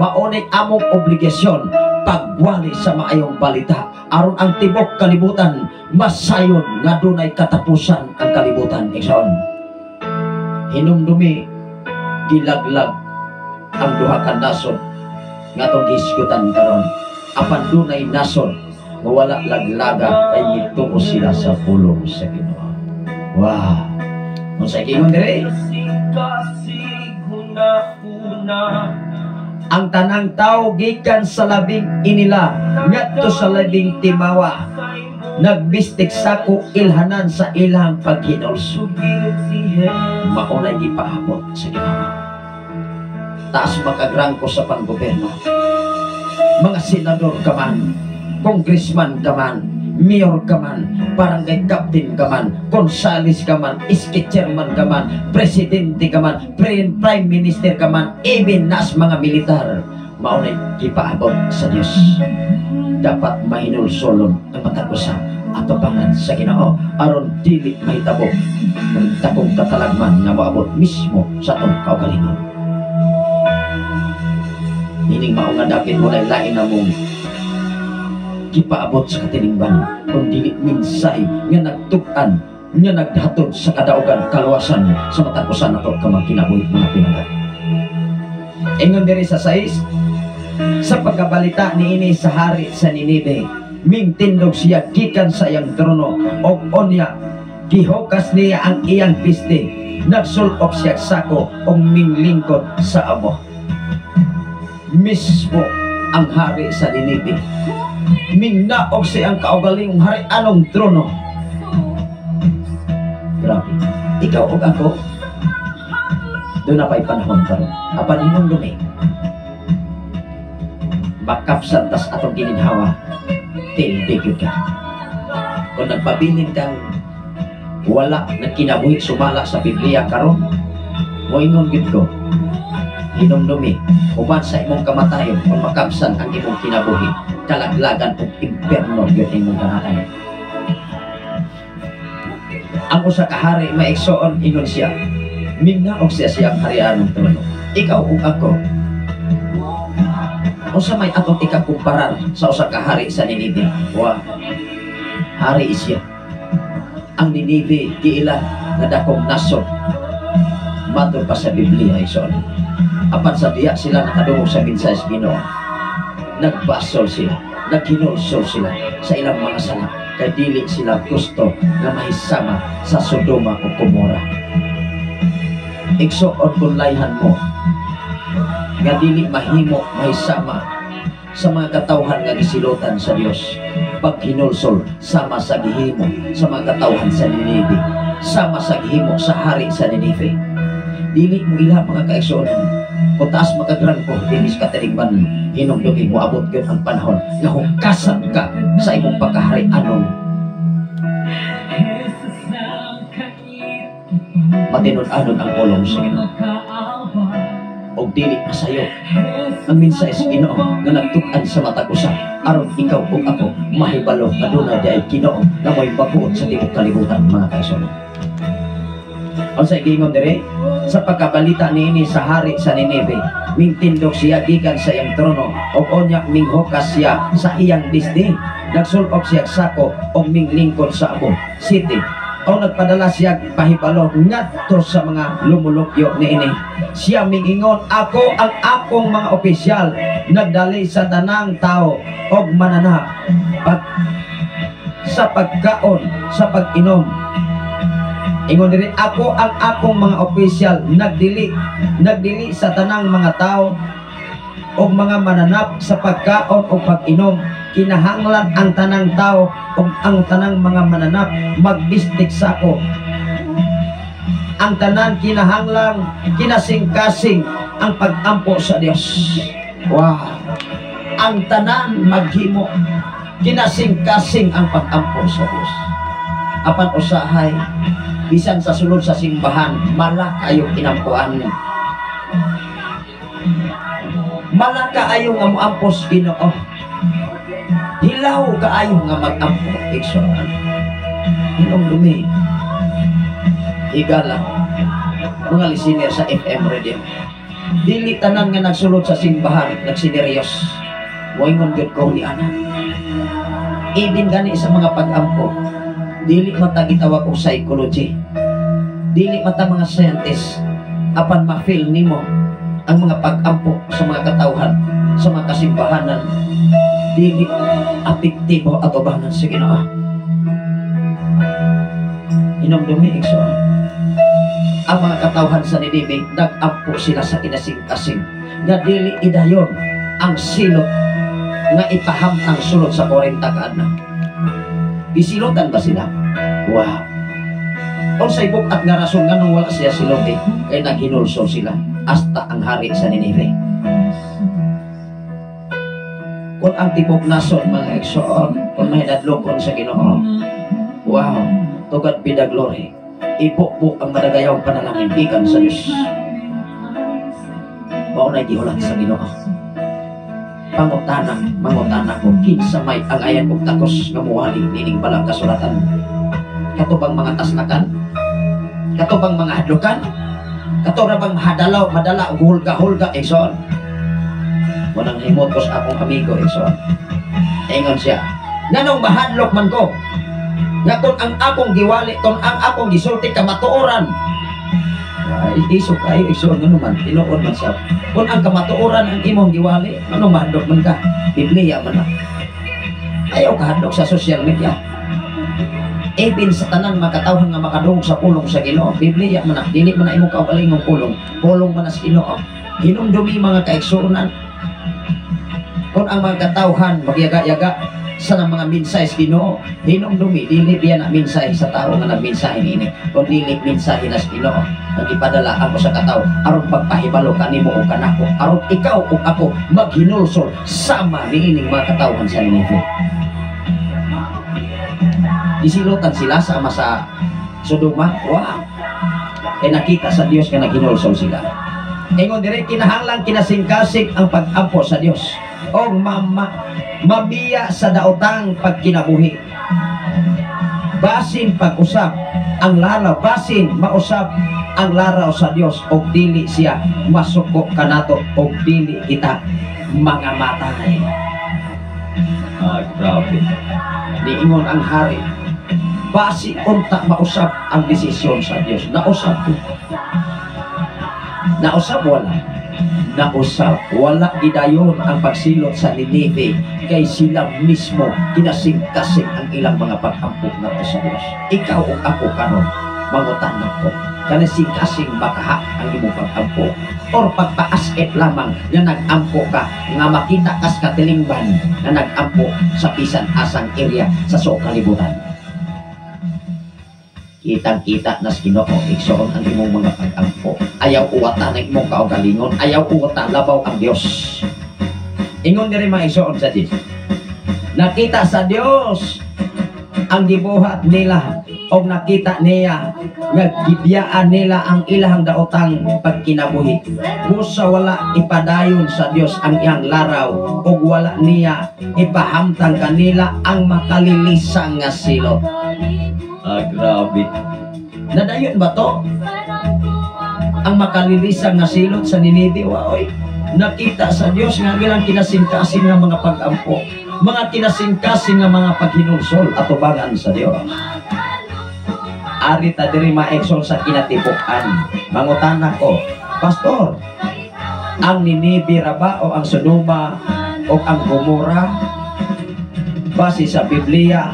mauni among obligasyon pagwali sa maayong balita aron ang tibok kalibutan masayon nga dunay katapusan ang kalibutan. Igsoon, hinumdumi gilaglag ang duha ka nasod nga atong gisgutan karon, apan dunay nasod nga wala laglaga kay mituo sila sa pulong sa Ginoo. Wow! Unsay giingon dire? Ang tanang tao gikan sa labing inila ngadto sa labing timawa, nagbistik sako ilhanan sa ilang paghinulso. Maunay gipaabot sa Ginoo. Taas makagrangko sa panggoberno, mga senador ka man, congressman ka man, mayor ka man, barangay captain ka man, konsalis ka man, iski chairman ka man, presidente ka man, prime minister ka man, even nas mga militar, maunay gipaabot sa Dios. Dapat mahinulsolon ang matagusa ato pangan sa Ginoo aron dili mahitabo ang takong katalagman nga moabot mismo sa atong kaugalingon. Ining mao nga dapat mo lain na mong gipaabot sa katilingban kung dili minsay nga nagtug-an nga naghatod sa kadaugan kaluwasan sa matagusan nato kamang kinabuhi mga pinagad. Ingon diri sa 6, sa pagkabalita niini sa hari sa Ninibe, mingtindog siya gikan sa iyang trono og onya gihukas niya ang iyang piste, nagsulop siya sako og minglingkod sa amo. Mismo ang hari sa Ninibe mingnaog siya ang kaugalingong hari anong trono. Grabe, ikaw o ako doon na pa'y panahon karon, apan inong dumi bakapsan tas atong gininhawa tilbig ka. Kung nagpabilin kang wala na kinabuhi sumala sa Biblia karon, mo ingon gid ko hinumdumi uban sa imong kamatayon kung makapsan ang imong kinabuhi, kalaglagan ug impierno gyud imong ganahan. Ang usa ka hari maigsoon ingon siya, mingnaog siya siyang harian ng trono. Ikaw ug ako, Usa may atong ikakumparar sa usa ka hari sa Ninive. Wa hari siya. Ang Ninive giila nga dakong nasod. Matud pa sa Biblia ison. Apan sa diya sila nakadungog sa mensahe sa Ginoo. Nagbasol sila, naghinulsol sila sa ilang mga sala. Kay dili sila gusto na mahisama sa Sodoma o Gomora. Igsuon kung layhan mo nga dili mahimo mahisama sa mga katawhan nga gisilutan sa Dios. Pag hinulsol sama sa gihimo sa mga katawhan sa Ninive, sama sa gihimo sa hari sa Ninive. Dili mo ila mga kaigsuonan. Kung taas makagrang ko, dinis ka taligban, hinumduki mo abot yun ang panahon na hukasan ka sa imong pagkahari. Anong matinud-anon ang ulong sa Ginoo. O dili masayo ang mensahe sa Ginoo nga nagtuk-an sa matag usa aron ikaw ug ako mahibalo nga dunay di ay Ginoo na mo'y babuot sa tibuok kalibutan, mga kaigsuonan. Unsay gingon dire sa pagkabalita niini sa hari sa Ninive, mingtindog siya gikan sa iyang trono ug unya minghukas siya sa iyang disdi. Nagsulok siya sako ug minglingkod sa amo city. O nagpadala siya pahibalo ngadto sa mga lumulukyo niini. Siya mingingon, ako ang akong mga opisyal nagdali sa tanang tao og mananap sa pagkaon, sa pag-inom. Ingon diri, ako ang akong mga opisyal nagdili sa tanang mga tao o mga mananap sa pagkaon o pag-inom. Kinahanglan ang tanang tao o ang tanang mga mananap magbistik sako. Ang tanan kinahanglan kinasing-kasing ang pag-ampo sa Dios. Wow! Ang tanan maghimo kinasing-kasing ang pag-ampo sa Dios. Apan usahay bisan sa sulod sa simbahan, mala kayo kinampuan. Mala kaayo nga moampos Ginoo. Hilaw kaayo nga mag-ampo igsoon. Inong dumi. Higala mga listener sa FM radio. Dili tanan nga nagsulod sa simbahan, nagsineryos. Moingon gud ko ni anak. Ibin gani sa mga pag-ampo. Dili mata gitawag og psychology. Dili mata mga scientist apan ma-feel nimo ang mga pag-ampo sa mga katawhan, sa mga kasimbahanan. Dili apektibo atobanan sa Ginoo. Inomdumi igsoon. Ang mga katawhan sa Ninive nag-ampo sila sa kinasing-kasing nga dili idayon ang silot nga ipahamtang sulod sa 40 ka adlaw. Bisilotan ba sila? Wow! Unsay bukat nga rason nga nung wala siya silote kay naghinulso sila hasta ang hari sa Ninive. Kung ang tibok nason mga igsoon, kung may nadlokon sa Ginoo, wow! To God be the glory. Ibukbuk ang madagayawang panalangin gikan sa Diyos. Maunay gihulat sa Ginoo. Mangutana ko kinsa may ang ayan og takos nga muwali nining balang kasulatan. Katubang mga tasnakan, katubang mga hadlukan, katurabang madala hulga-hulga igsoon. Walang himot ko sa akong amigo igsoon. Ingon siya, nganong mahadlok man ko nga kung ang akong giwali, kung ang akong gisulti kamatuoran. Isok kayo, igsoon nga naman, tinuod man siya. Kung ang kamatuoran ang imong giwali, anong mahadlok man ka? Biblia man na. Ayaw kahadlok sa social media. Even sa tanan makatawhan nga makadungog sa pulong sa Ginoo, Biblia man na. Dili man na imong kaugalingong pulong man na sa Ginoo. Hinumdumi mga kaigsuonan. Kung ang mga katawhan magyaga-yaga sa mga mensahe sa Ginoo, hinumdumi, dili biya na mensahe sa tao nga nagmensahe niini, kung dili mensahe na sa Ginoo nga ipadala ako sa katawo aron pagpahibalo kanimo o kanako, aron ikaw o ako maghinulsol sama niining mga katawhan sa Ninive. Isilutan sila sama sa Sodoma. Wow! Kaya nakita sa Dios nga naghinulsol sila. Ingon dire, kinahanglan kinasing-kasing ang pag-ampo sa Dios o mabiya sa daotang pagkinabuhi. Basin pag-usap ang laraw, basin mausap ang laraw sa Dios o dili siya masuko kanato o dili kita mga matay. Grabe. Niingon ang hari, basi unta mausap ang desisyon sa Dios. Nausap ko. Nausap wala. Nausap wala gidayon ang pagsilot sa Ninive kay sila mismo kinasing-kasing ang ilang mga paghampok na sa Dios. Ikaw o ako karon mangutanong ko kanasing-kasing makaha ang imong paghampok or pagpaasket lamang nga nag-ampo ka nga makita kas katilingban nga nag-ampo sa bisan asang area sa suong kalibutan. Kitang-kita na sa Ginoo, igsoon ang imong mga pag-ampo. Ayaw uwata na imong kaugalingon, ayaw uwata labaw ang Dios. Ingon diri mga igsoon sa Dios. Nakita sa Dios ang gibuhat nila o nakita niya nga gibiyaan nila ang ilahang daotang pagkinabuhi. Busa wala ipadayon sa Dios ang iyang laraw o wala niya ipahamtang kanila ang makalilisang nga silot. Grabe. Nadayon ba to? Ang makalilisang nga silot sa Ninive, waoy. Nakita sa Dios nga ilang kinasing-kasing nga mga pag-ampo, mga kinasing-kasing nga mga paghinulsol at tubangan sa Dios. Ari ta diri maexol sa kinatibukan. Mangutana ko, Pastor, ang Ninive ra ba o ang Sodoma o ang Gomora base sa Biblia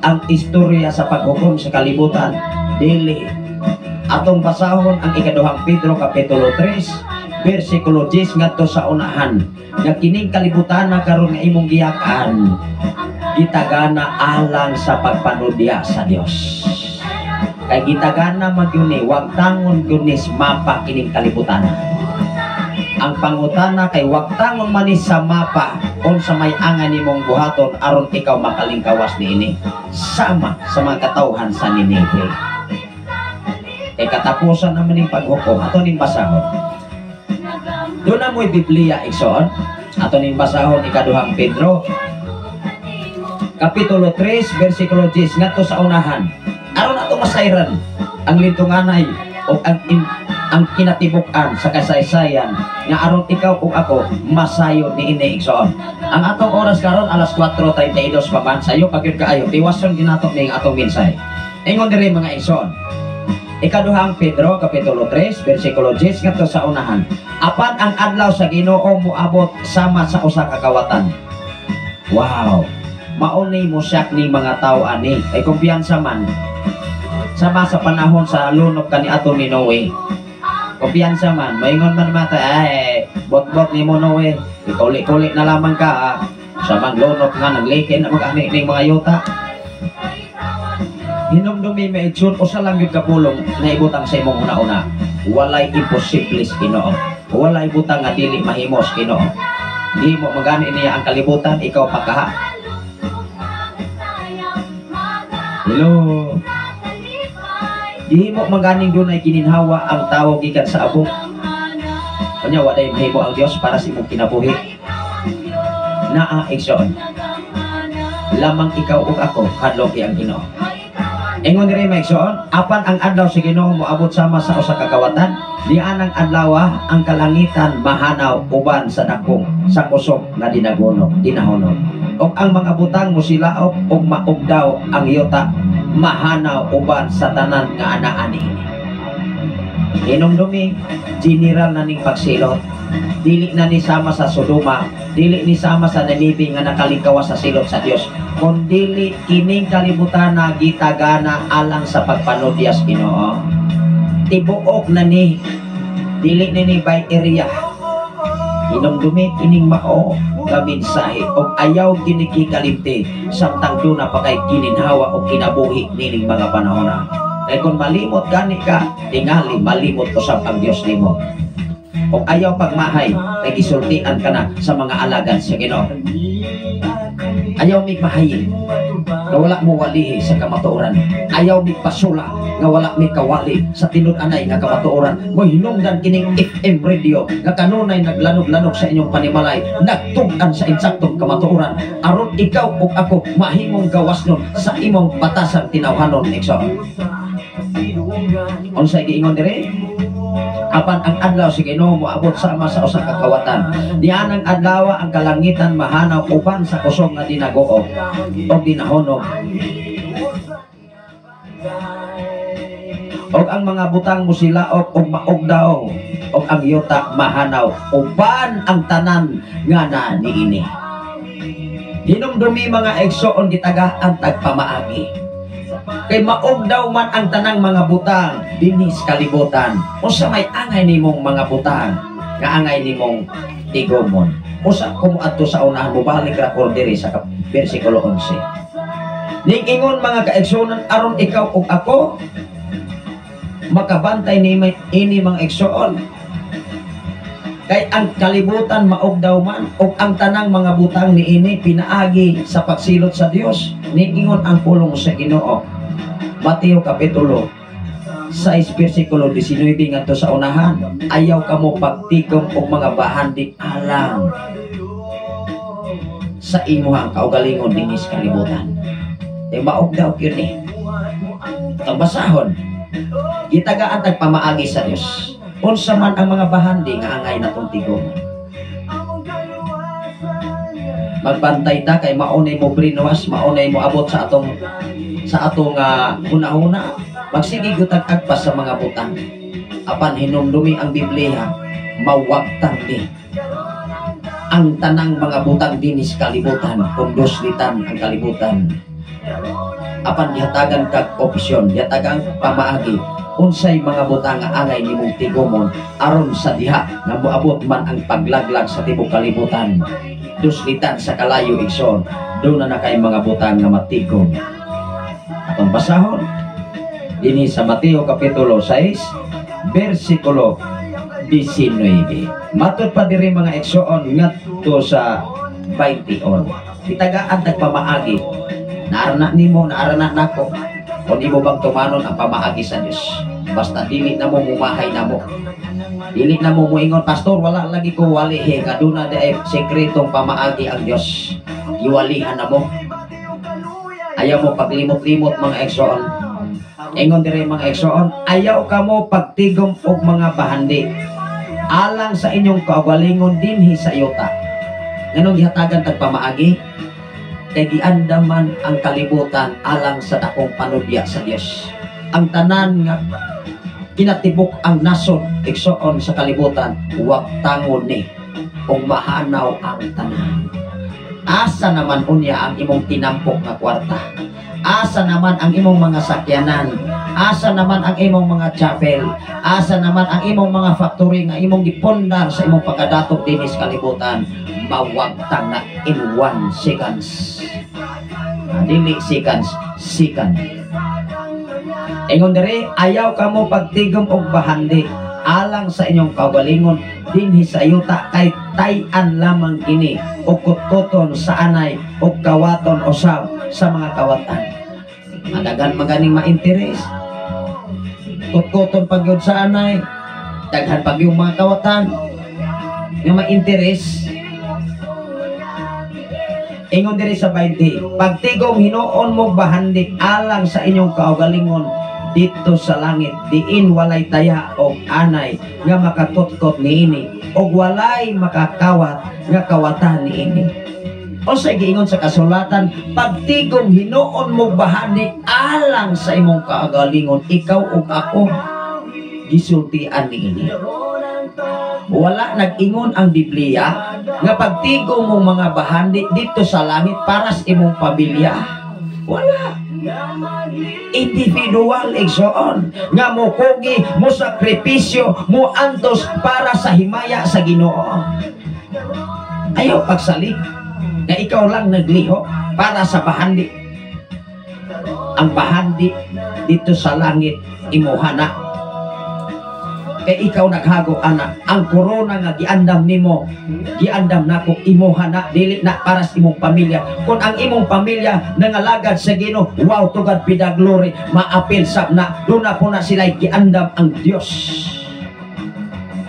ang istorya sa paghukom sa kalibutan? Dili. Atong basahon ang ikaduhang Pedro kapitulo 3 versikulo 10 ngadto sa unahan nga kining kalibutan na karon nga imong giyakan gitagana alang sa pagpanudya sa Dios. Kay gitagana magyuni wag tangon gunis mapa kining kalibutan. Ang pangutana kay wag tangon manis sa mapa on sa may angan nimong buhaton aron ikaw makalingkawas niini sama sa mga katawhan sa Ninive. Kay katapusan naman ning paghukom ato ning basahon. Doon na mo'y Biblia igsoon ato ning basahon ikaduhang Pedro kapitulo 3 versikulo 10 ngadto sa unahan. Aron ato masayran ang litunganay o ang kinatibukan sa kasaysayan nga aron ikaw ug ako masayo niini igsoon. Ang atong oras karon alas 4:32 pa man sayo pagyud kaayo tiwason ginato ning atong mensahe. Ingon diri mga igsoon. Ikaduhang Pedro kapitulo 3 versikulo 10 ngadto sa unahan. Apan ang adlaw sa Ginoo moabot sama sa usa ka kawatan. Wow. Mauni mo siyak ni mga tao ani ay kumpiyansa man sama sa panahon sa lunok kani ato ni Noe. Kumpiyansa man maingon man mata ay bot-bot ni mo Noe ikulit-kulit na lamang ka sa man lunok nga naglikin na mag-ani ning mga yuta. Hinumdumi may itsun o sa lang yung kapulong na ibutang sa imong una-una. Walay imposibles Ginoo. Walay butang nga dili mahimos Ginoo. Di mo magani niya ang kalibutan ikaw pagkaha. Hello. Di mo maganing dunay kininhawa ang tao gikan sa abo. Kanya wa day mahimo ang Dios para sa imong kinabuhi. Naa igsoon. Lamang ikaw ug ako kadlok ang Ginoo. Ingon diri maigsoon, apan ang adlaw sa Ginoo moabot sama sa usa ka kawatan, dian ang adlaw ang kalangitan mahanaw uban sa dakong sa kusog nga dinagonog, dinahonol. Og ang mga butang mosilaop og maugdaw ang yuta mahanaw uban sa tanan nga anaa niini. Hinumdumi, general na ning pagsilot. Dili na ni sama sa Sodoma, dili ni sama sa Ninive nga nakalingkawas sa silot sa Dios. Kung dili kining kalibutan na gitagana alang sa pagpanudyas Ginoo. Tibuok na ni dili ni by area. Hinumdumi kining mao nga mensahe og ayaw ginikikalimti samtang duna pa kay gininhawa o kinabuhi nining mga panahon. Kay kung malimot gani ka, tingali malimot usab ang Dios nimo. O ayaw pagmahay, kay gisultian ka na sa mga alagad sa Ginoo. Ayaw migmahayin, nga wala mo walihi sa kamatuoran. Ayaw migpasula, nga wala mi kawali sa tinud-anay nga kamatuoran. Mo hinungdan kining FM radio, nga kanunay naglanog-lanog sa inyong panimalay, nagtug-an sa insaktong kamatuoran. Aron ikaw ug ako mahimong gawas nun sa imong batasang tinawhanon. Unsay giingon dire? Apan ang adlaw si Ginoo moabot sama sa usa ka kawatan. Dianang adlaw ang kalangitan mahanaw uban sa kusog nga dinaguo o dinahonog. Og ang mga butang musilaok og maugdaw og ang yuta mahanaw uban ang tanan nga na niini. Hinumdumi mga igsoon gitagaan tagpamaagi. Kay maugdaw man ang tanang mga butang dinis kalibutan. Usa may angay nimong mga butang nga angay nimong tigomon. Usa kumuadto sa unahan mo balik ra ko diri sa bersikulo 11. Ning ingon mga kaigsoon aron ikaw ug ako makabantay ni ini mga igsoon. Kay ang kalibutan maugdaw man ug ang tanang mga butang niini pinaagi sa pagsilot sa Dios. Niingon ang pulong sa Ginoo. Mateo kapitulo 6 versikulo 19 ngadto sa unahan. Ayaw kamo pagtigom og mga bahandi alang sa imuhang kaugalingon dinis kalibutan. Maugdaw gyud ni. Ang basahon gitagaan tagpamaagi sa Dios. Unsa man ang mga bahandi nga angay natong tigom. Magbantay ta kay maunay mo brainwash, maunay mo abot sa atong una-una. Magsige gyud agpas sa mga butang. Apan hinumdumi ang Biblia, mawagtang di. Ang tanang mga butang dinis kalibutan, kunduslitan ang kalibutan. Apan dihatagan kag opsyon, dihatagan pamaagi. Unsay mga butang nga angay nimong tigomon aron sa diha nga moabot man ang paglaglag sa tibok kalibutan. Duslitan sa kalayo igsoon, doon na kay mga butang nga matigom. Atong basahon dinhi sa Mateo kapitulo 6 bersikulo 19. Matud pa diri mga igsoon ngadto sa 20. Itagaan tagpamaagi. Naarana nimo, naarana nako. O di mo bang tumanon ang pamaagi sa Diyos? Basta dili na mo mumahay na mo. Dili na mo muingon, Pastor, wala lagi ko walihe. Nga doon na ay sekretong pamaagi ang Diyos. Iwalihan na mo. Ayaw mo paglimot-limot mga igsoon. Ingon dire mga igsoon, ayaw ka mo pagtigom og mga bahandi. Alang sa inyong kaugalingon dinhi sa yuta. Nganong gihatagan tagpamaagi? Kay giandaman ang kalibutan alang sa dakong panudya sa Dios. Ang tanan nga kinatibok ang nasod igsoon sa kalibutan, wagtangon ni ug mahanaw ang tanan. Asa naman unya ang imong tinampok nga kwarta? Asa naman ang imong mga sakyanan? Asa naman ang imong mga chapel? Asa naman ang imong mga factory nga imong gipundar sa imong pagkadatok dinis kalibutan? Mawagtang na in 1 seconds. Dili seconds, second. Ingon diri, ayaw kamo pagtigom og bahandi alang sa inyong kaugalingon dinhi sa yuta kay tay-an lamang ini og kutkuton sa anay og kawaton usab sa mga kawatan. Madagan maganing ma-interes. Kutkuton pagyud sa anay, daghan pag yung mga kawatan nga ma-interes. Ingon diri sa 20, pagtigom hinuon mo bahandi alang sa inyong kaugalingon dito sa langit, diin walay taya o anay nga makatutkot niini o walay makakawat nga kawatan niini. O sa giingon sa kasulatan, pagtigom hinuon mo bahandi alang sa imong kaugalingon, ikaw ug ako gisultian niini. Wala nag-ingon ang Biblia nga pagtigom mong mga bahandi dito sa langit para sa imong pamilya. Wala. Individual igsoon nga mo kugi, mo sakripisyo, mo antos para sa himaya sa Ginoo. Ayaw pagsalig na ikaw lang nagliho para sa bahandi. Ang bahandi dito sa langit imuhana. Kay ikaw naghago anak, ang corona nga giandam nimo, giandam nako imuha na, dili na para sa imong pamilya. Kung ang imong pamilya nangalagad sa Ginoo, wow to God be the glory, maapil sab na, doon na po na sila giandam ang Dios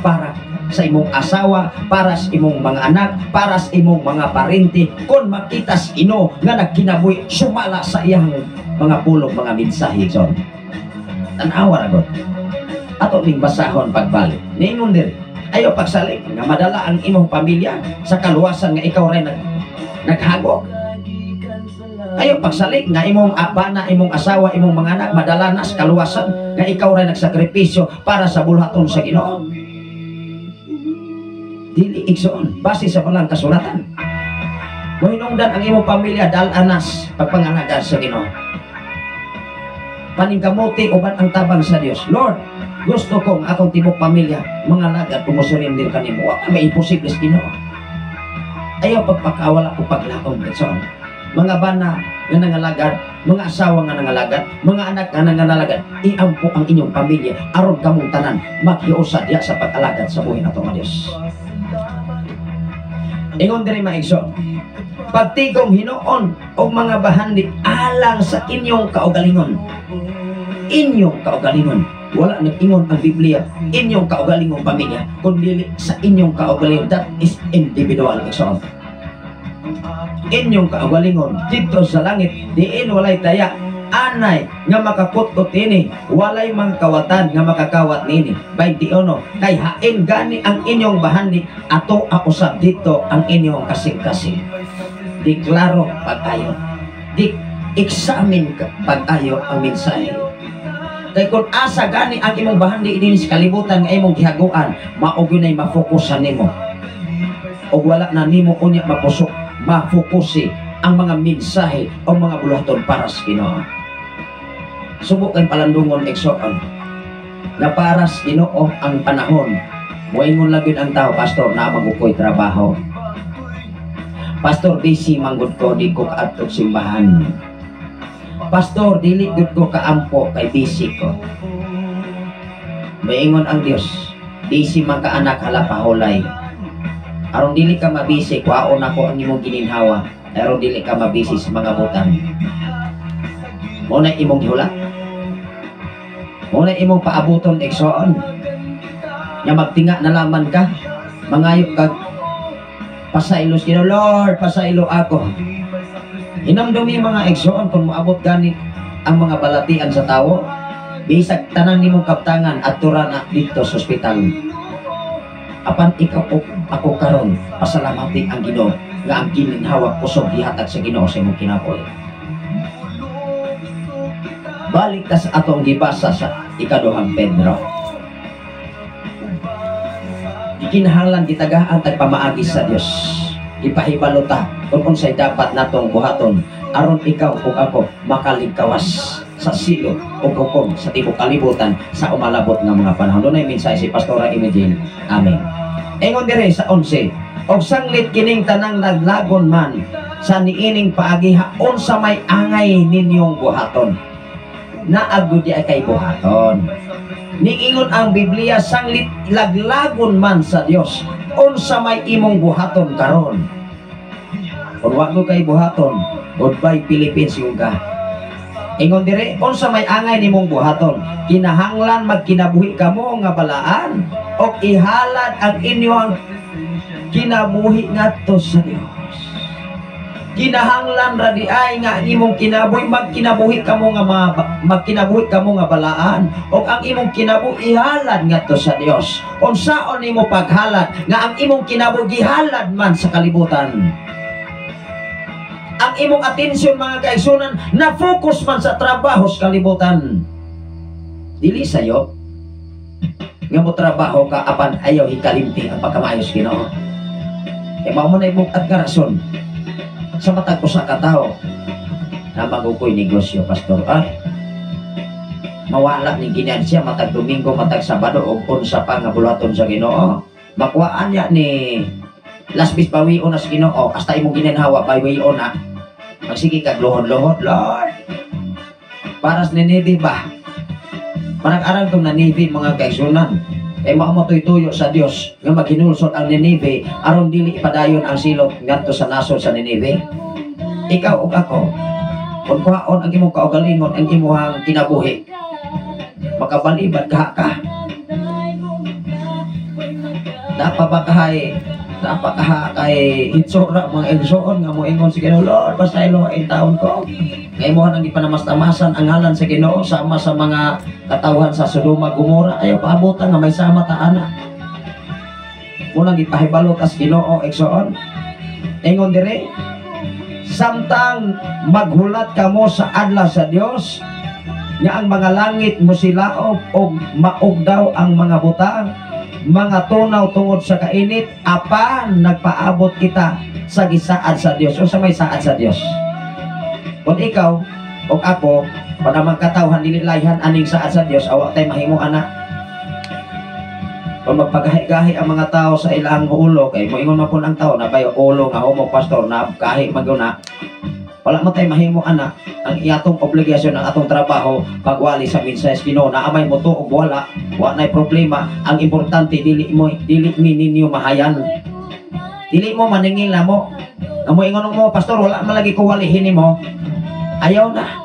para sa imong asawa, para sa imong mga anak, para sa imong mga parente. Kung makita sa Ginoo nga nagkinabuhi, sumala sa iyang mga pulong, mga mensahe son. Tanawa ra gud. ato ning basahon pagbalik. Ningon diri, ayaw pagsalig nga madala ang imong pamilya sa kaluwasan nga ikaw rin naghagok. Ayaw pagsalig nga imong bana, imong asawa, imong mga anak madala na sa kaluwasan nga ikaw rin nagsakripisyo para sa bulhaton sa Ginoo. Dili igsoon base sa palang kasulatan. Mohinungdan ang imong pamilya dal anas pagpanganagan sa Ginoo. Paningkamuti uban ang tabang sa Dios. Lord, gusto kong akong tibok pamilya mga lagad kumusurindir kanimo. Wa may imposible sa Ginoo. Ayaw pagpakawala o paglakong igsoon. Mga bana nga nangalagad, mga asawa nga nangalagad, mga anak nga nangalagad, iampo ang inyong pamilya aron kamong tanan maghiusa diya sa pag-alagad sa buhay nato nga Dios. Ingon diri maigsoon, pagtigom hinuon og mga bahandi alang sa inyong kaugalingon. Inyong kaugalingon. Wala nag-ingon ang Biblia inyong kaugalingong pamilya, kundi sa inyong kaugalingon. That is individual igsoon. Inyong kaugalingon dito sa langit, diin walay daya anay nga makakutkot nini, walay mga kawatan nga makakawat nini. 21 kay hain gani ang inyong bahandi ato usab dito ang inyong kasing-kasing. Diklaro pag-ayo, examine pag-ayo ang mensahe. Kay kung asa gani ang imong bahandi din sa kalibutan nga imong gihaguan, mao gyud nay mafokusan nimo. O wala na nimo unya mafokusi ang mga mensahe o mga buluhaton para sa Ginoo. Subukan palandungon igsoon na para sa Ginoo ang panahon. Moingon lang yun ang tao, pastor, na magukoy trabaho. Pastor, busy manggod ko, di ko kaadtog simbahan. Pastor, dili gud ko kaampo kay busy ko. Moingon ang Dios, busy man ka anak hala pahulay. Aron dili ka mabisi, kuhaon ako ang imong gininhawa. Aron dili ka mabisi sa mga butang. Muna imong gihulat. Muna imong paabuton igsoon. Nga magtinga na laman ka. Mangayok kag pasaylo sino, Lord, pasaylo ako. Hinamdumi mga igsoon kung moabot gani ang mga balatian sa tawo. Bisag tanan nimong kaptangan at turana dito sa ospital. Apan ikaw ako karon pasalamati ang Ginoo nga ang gininhawak kusog gihatag sa Ginoo sa imong kinabuhi. Balik ta sa atong gibasa sa ikaduhang Pedro. Gikinahanglan gitagahan tag pamaagi sa Dios. Ipahibalo ta kung unsay dapat natong buhaton aron ikaw ug ako makaligkawas sa silo o hukom sa tibok kalibutan sa umalabot nga mga panahon. Doon ay mensahe si Pastora Imogene. Amen. Ingon dire sa 11, og sanglit kining tanang naglagon man sa niining paagiha unsa may angay ninyong buhaton. Naagud di kay buhaton. Niingon ang Biblia, sanglit laglagon man sa Dios unsa may imong buhaton karon. Kung wa mo kay buhaton, goodbye Philippines yung ka. Ingon dire, unsa may angay nimong buhaton, kinahanglan magkinabuhi kamo nga balaan o ihalad ang inyong kinabuhi ngadto sa Dios. Kinahanglan ra di ay nga imong kinabuhi magkinabuhi kamo nga balaan o ang imong kinabuhi ihalad ngadto sa Dios. Unsaon nimo paghalad nga ang imong kinabuhi gihalad man sa kalibutan? Ang imong atensyon mga kaigsunan na focus man sa trabaho sa kalibutan. Dili sayo nga mo trabaho ka apan ayaw hikalimti ang pagkamaayos Ginoo. Kaya mao mo na imong rason sa matag usa ka tawo na magukoy negosyo, pastor. Ay, mawala ni ginansya matag Domingo, matag Sabado og unsa pa nga bulaton sa Ginoo. Makuhaan niya ni lasbis pawion na sa Ginoo hasta imong ginanhawa pawion na. Magsige kag lohod-lohod, Lord. Para sa Ninive ba? Parang-arang itong Ninive mga kaigsunan. Kaya makamatoy-tuyo sa Dios nga maghinulsot ang Ninive aron dili ipadayon ang silot ngadto sa nasod sa Ninive. Ikaw ug ako, kung kuhaon ang imong kaugalingon, ang imong kinabuhi, makabalibad ka. Dapat ba kahay napaka kay hitsura mga igsoon nga mo ingon si Ginoo, Lord pasaylo ang taon ko. Ngay mo nang gipanamastamasan ang ngalan sa Ginoo sama sa mga katawhan sa Sodoma Gomora, ayaw paabutan nga may sama ta ana. Mo nang gipahibalo tas Ginoo igsoon. Ingon dire, samtang maghulat kamo sa adlaw sa Dios nga ang mga langit mo silaop o maog daw ang mga butang, mga tunaw tungod sa kainit, apan nagpaabot kita sa gisaad sa Dios o sa may saad sa Dios. Kung ikaw o ako panamang katawhan dililayhan aning saad sa Dios, awa tay mahimo ana. Kung magpagahi-gahi ang mga tao sa ilang ulo, kay mo ingon man po ang tao na bayo ulo nga homo pastor na kahi maguna, wala mo tayo mahimo ana. Ang iyatong obligasyon ng atong trabaho pagwali sa mensahe Ginoo na amay mo tuog wala nay problema. Ang importante dili mi ninyo mahayan, dili mo maningil na mo amo ingon mo pastor wala malagi ko walihin nimo, ayaw na.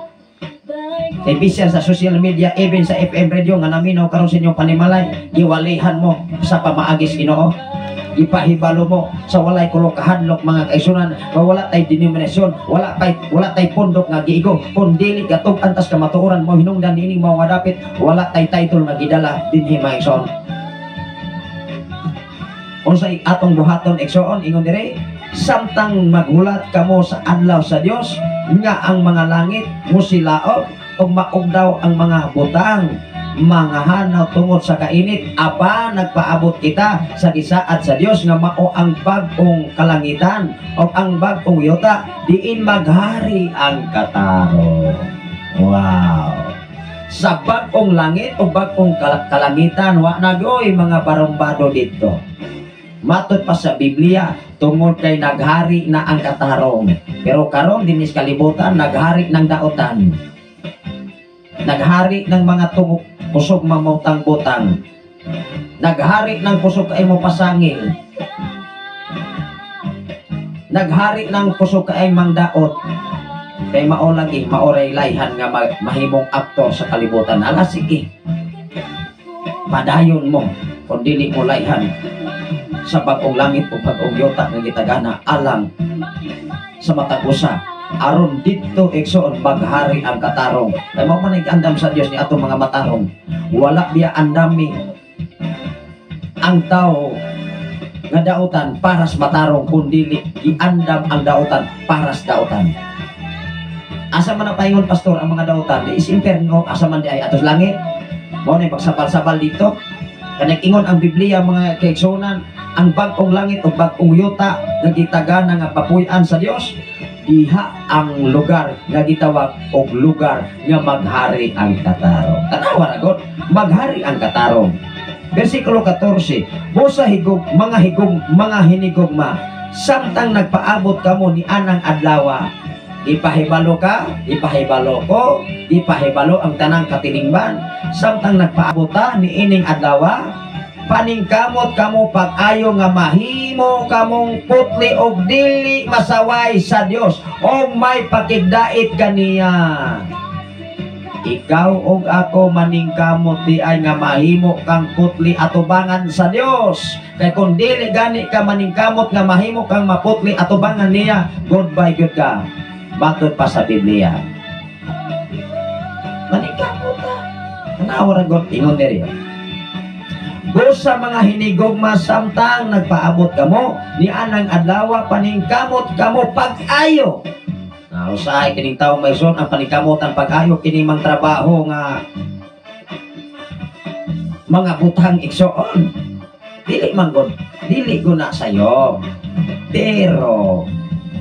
Kay bisan sa social media, even sa FM radio nga naminaw karon sa inyong panimalay, giwalihan mo sa pamaagis Ginoo, ipahibalo mo sa walay kulokahadlok mga kaisunan, wala tay denominasyon, wala tay pundok nga giigo, kun dili gatog antas ka matuoran mo hinungdan nining mga dapit, wala tay title nga gidala dinhi mga igsoon. Unsay atong buhaton igsoon ingon dire, samtang maghulat kamo sa adlaw sa Dios nga ang mga langit musilaop o maog daw ang mga butang, mga hanaw tungod sa kainit, apa nagpaabot kita sa gisaad sa Dios nga mao ang bag-ong kalangitan o ang bag-ong yuta, diin maghari ang kataro. Wow! Sa bag-ong langit o bag-ong kalangitan, wa nagoy mga barumbado dito. Matod pa sa Biblia, tungod kay naghari na ang katarong. Pero karon dinis kalibutan, naghari ng daotan. Naghari ng mga kusog mamutang butang. Naghari ng kusog kay mo pasangil. Naghari ng kusog kay mangdaot. Kay maolagi, maoray layhan nga mahimong aktor sa kalibutan. Ala sige, padayon mo kung dili mo layhan sa bagong langit o bagong yuta nga gitagana alang sa matag usa. Aron dito igsoon maghari ang katarong. Kay mao man andam sa Dios ni atong mga matarong. Wala biya andami ang tao nga daotan para sa matarong, kundi giandam ang daotan para sa daotan. Asa man paingon pastor ang mga daotan di is imperno, asa man di ay atos langit. Mao ni pagsabal-sabal dito. Kanang ingon ang Biblia mga kaigsonan, ang bag-ong langit o bag-ong yuta nga gitagana nga papuy-an sa Dios, diha ang lugar nga gitawag og lugar nga maghari ang katarong. Tanawa ra gud, maghari ang katarong. Bersikulo 14, busa mga hinigugma, samtang nagpaabot kamo ni anang adlaw, ipahibalo ka, ipahibalo ko, ipahibalo ang tanang katilingban, samtang nagpaabot ni ining adlaw, paningkamot kamo pag-ayo nga mahimo kamong putli og dili masaway sa Dios o may pakigdait kaniya. Ikaw og ako maningkamot di ay nga mahimo kang putli atubangan sa Dios. Kay kung dili gani ka maningkamot nga mahimo kang maputli atubangan niya, goodbye good ka. Matod pa sa Biblia. Maningkamot ka. Kanawara god ingon diri. Busa mga hinigugma samtang nagpaabot kamo ni anang adlaw, paningkamot kamo pag-ayo. Usahay kining taong may son ang paningkamotan pag-ayo kini mang trabaho nga mga butang igsoon. Dili man gud, dili guna sayo. Pero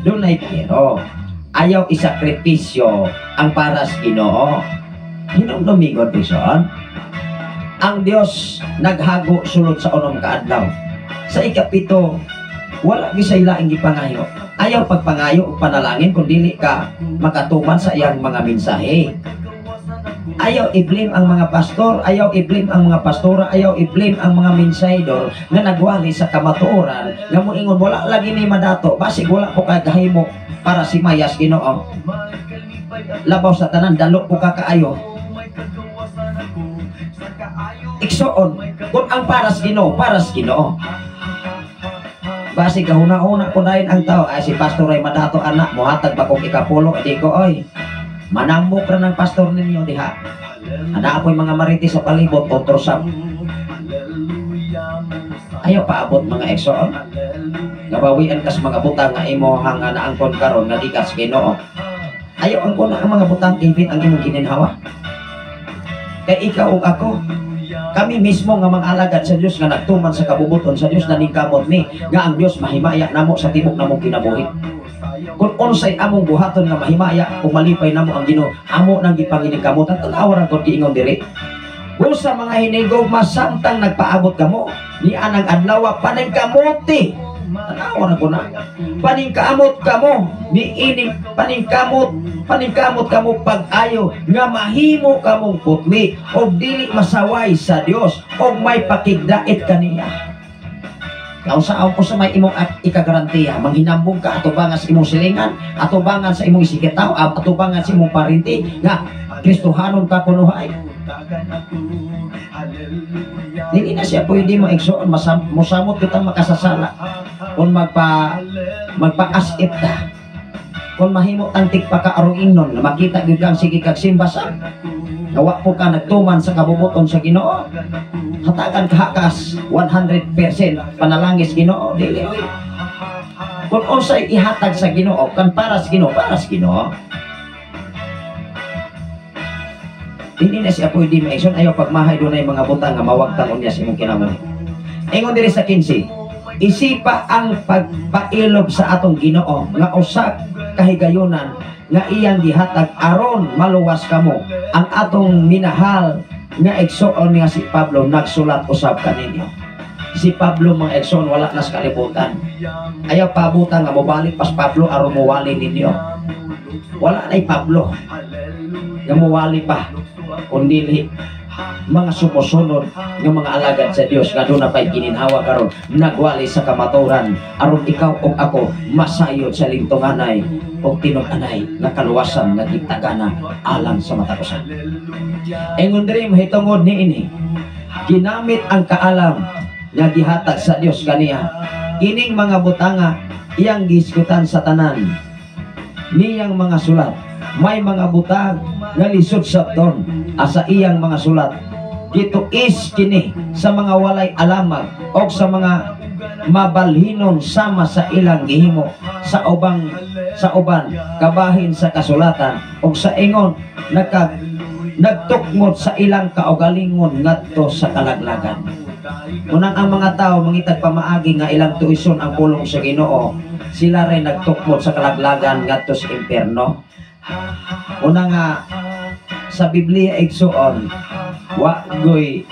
dunay pero ayaw isakripisyo ang para sa Ginoo. Hinumdumi gud igsoon. Ang Dios naghago sulod sa unom ka adlaw. Sa ikapito, wala gisay laing gipangayo. Ayaw pagpangayo o panalangin kung dili ka makatuman sa iyang mga mensahe. Ayaw i-blame ang mga pastor, ayaw i-blame ang mga pastora, ayaw i-blame ang mga mensahedor nga nagwali sa kamatuoran nga mo ingon wala lagi ni madato, basig wala ko kagahimo para si Mayas Ginoo. Labaw sa tanan dalo ko kakaayo. Iksoon, kung ang paras Ginoo, Basi kahuna-una ko dahil ang tao, ay si pastor ay madato anak, muhatag pa kong ikapulo, di ko, oy, manambok ra ng pastor ninyo diha. Anak ako'y mga mariti sa palibot, utrosap. Ayaw paabot mga eksoon. Gabawian kas mga butang nga imo hanga na angkon karon nga di kas Ginoo. Ayaw ang kuna ang mga butang ipit ang imong gininhawa. Kay ikaw ug ako, kami mismo nga mga alagad sa Dios nga nagtuman sa kabubuton sa Dios na ningkamot mi nga ang Dios mahimaya namo sa tibok namong kinabuhi. Kung unsay among buhaton nga mahimaya kung malipay namo ang Ginoo, amo nang gipanginikamutan tanaw ra gud giingon diri. Usa mga hinigog masamtang nagpaabot kamo ni anang adlaw paningkamuti. Tanaw ra ko na. Paningkamot kamo ni ining paningkamot kamo pag-ayo nga mahimo kamong putli og dili masaway sa Dios og may pakigdait kaniya. Kung saan ko sa may imong ikagarantiya, manghinambong ka atubangan sa imong silingan, atubangan sa imong isikitaw, atubangan sa imong parinti nga Kristohanon ka kunuhay. Dili na siya pwede mo igsoon, musamot kitang makasasala kung magpa-asip ta, kung mahimo ang tikpa ka arong ingnon na makita gyud kang sige kag simbasan nawa po ka nagtuman sa kabubuton sa Ginoo, hatagan kahakas 100% panalangis Ginoo, dili kung unsay ihatag sa Ginoo kan para sa Ginoo hindi na siya pwede maison. Ayaw pagmahay doon ay mga butang nga mawagtang unya sa imong kinabuhi. Ingon diri sa 15, isipa ang pagpailob sa atong Ginoo nga usa kahigayunan nga iyang gihatag aron maluwas kamo. Ang atong minahal nga igsoon nga si Pablo nagsulat usab kaninyo. Si Pablo mga igsoon wala na sa kalibutan. Ayaw pabutan nga mobalik pas Pablo aron muwali ninyo. Wala na Pablo nga muwali pa kundi mga sumusunod ng mga alagad sa Dios nga doon na pa'y gininhawa karon nagwali sa kamaturan aron ikaw o ako masayod sa lintunganay o tinug-anay nga kaluwasan nga gitagana alang sa matakusan. Ingon diri mahitungod niini ginamit ang kaalam nga gihatag sa Dios kaniya ining mga butanga iyang giskutan sa tanan niyang mga sulat. May mga butang nga lisod sabton asa iyang mga sulat gituis kini sa mga walay alamag o sa mga mabalhinon sama sa ilang gihimo sa uban kabahin sa kasulatan o sa ingon nagtukmod sa ilang kaugalingon ngadto sa kalaglagan. Unang ang mga tao mangitag pamaagi nga ilang tuison ang pulong sa Ginoo, sila rin nagtukmod sa kalaglagan ngadto sa impierno. Una nga sa Biblia igsuon wa goy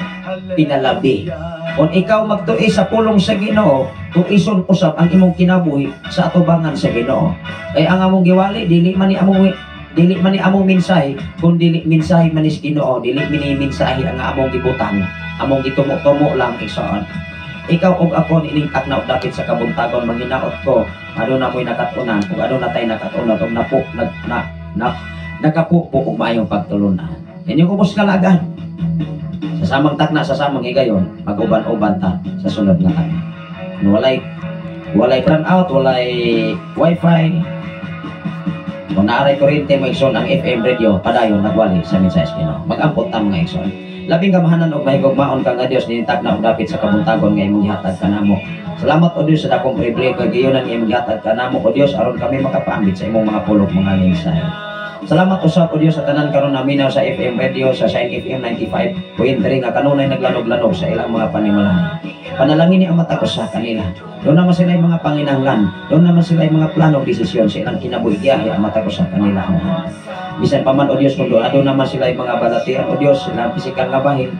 pinalabi. Kung ikaw magtuis sa pulong sa Ginoo, tuison usab ang imong kinabuhi sa atubangan sa Ginoo. Kay ang among giwali dili man ni among mensahe, kun dili mensahe man is Ginoo, dili mini mensahe ang among gibutang, among gitumo-tumo lang igsuon. Ikaw og ako nilingkak na og dapit sa kabuntagon manginaot ko ano na mo'y nakatunan kung ano na tayo nakatunan og napo nakapupo og maayong pagtulunan. Inyong ubos kalagan sa samang takna sa samang higayon mag-uban-uban ta sa sunod nga takna. Walay brand out, walay wifi, kung naaray kuryente mo igsoon ang FM radio padayon nagwali sa mensahe Ginoo. Mag-ampot ta mga igsoon. Labing kamahanan og mahigugmaon ka nga Dios nitag na og dapit sa kabuntagon nga imong gihatag kanamo. Salamat o Dios sa dakong pribilehyo gayonan nga imong gihatag kanamo o Dios aron kami makapaambit sa imong mga pulong mga mensahe. Salamat usab o Dios sa tanan karon naminaw sa FM radio sa Shine FM 95.3 nga kanunay naglanog-lanog sa ilang mga panimalahan. Panalangin ni ang mata ko sa kanila. Doon naman sila yung mga panginahanglan. Doon naman sila yung mga plano, desisyon sa ilang kinabuhi. Ang mata ko sa kanila. Bisan pa man o Diyos kung doon naman sila yung mga balatian o Diyos, silang pisikal nga bahin.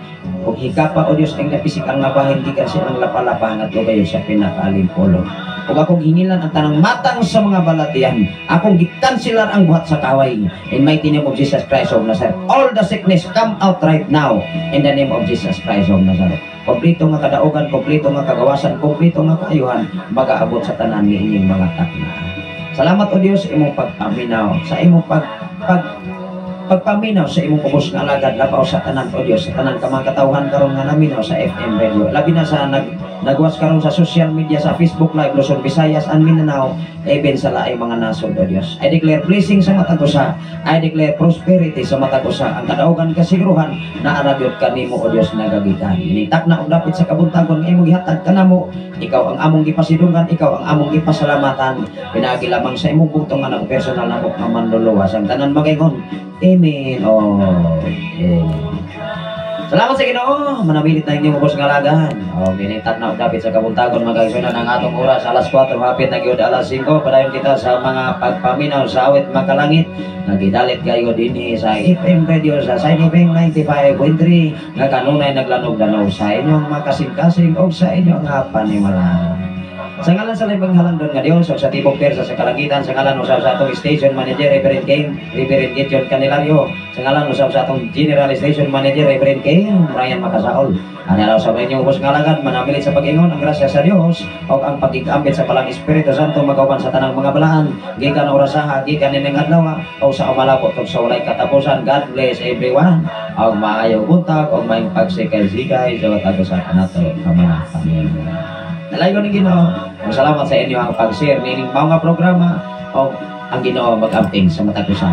Kung hikapa o Diyos ang napisikal nga bahin, di ka silang lapalapahan at lugayon sa pinakalimpolo. Kung akong hingilan ang tanang matang sa mga balatian, akong gikansilan ang buhat sa kaway. In mighty name of Jesus Christ of Nazareth, all the sickness come out right now in the name of Jesus Christ of Nazareth. Kompleto nga kadaugan, kompleto nga kagawasan, kompleto nga kaayuhan, mag-aabot sa tanan ni inyong mga takna. Salamat o Diyos sa imong pagpaminaw, sa imong pagpaminaw sa imong kubos nga alagad labaw sa tanan o Diyos, sa tanan ka mga katawhan karon nga naminaw sa FM radio. Labi na sa nagwas karon sa social media sa Facebook Live Luzon, Visayas and Mindanao, even sa laay mga nasod o Dios. I declare blessing sa matag usa. I declare prosperity sa matag usa. Ang kadaugan kasiguruhan na aragyod kanimo o Dios nagagikan. Initak na og dapit sa kabuntagon nga imong gihatag kanamo. Ikaw ang among gipasidungan, ikaw ang among gipasalamatan. Pinagi lamang sa imong butong nga personal na buk naman luluwas ang tanan magayon. Amen. Oh. Amen. Salamat sa Ginoo, manamilit na inyong ubos nga lagan. Minitak na dapit sa kabuntagon magagsunan ang atong oras alas 4 hapit na gyud alas 5 padayon kita sa mga pagpaminaw sa awit makalangit. Nagidalit kayo dinhi sa FM Radio sa Sign FM 95.3 nga kanunay naglanog-lanog sa inyong makasing-kasing o sa inyong panimalaan. Sa ngalan sa libang halangdon nga Dios o sa tibok persa sa kalangitan, sa ngalan usab sa atong station manager Reverend King, Reverend Gideon Candelario, sa ngalan usab sa atong general station manager Reverend King, Ryan Makasaol. Ani araw sa inyong ubos nga lagan, manamilit sa pag-ingon ang grasya sa Dios o ang pagigambit sa palang Espiritu Santo magauban sa tanang mga balaan, gikan orasaha, gikan ining adlaw o sa umalabot o sa walay katapusan. God bless everyone. Og maayo buntag og maayong pagsikay-sikay sa watago sa kanato mga Panginoon. Nalayo ng Ginoo. Salamat sa inyo ang pag-share ng mga programa o ang Ginoo mag-amping sa matag usa.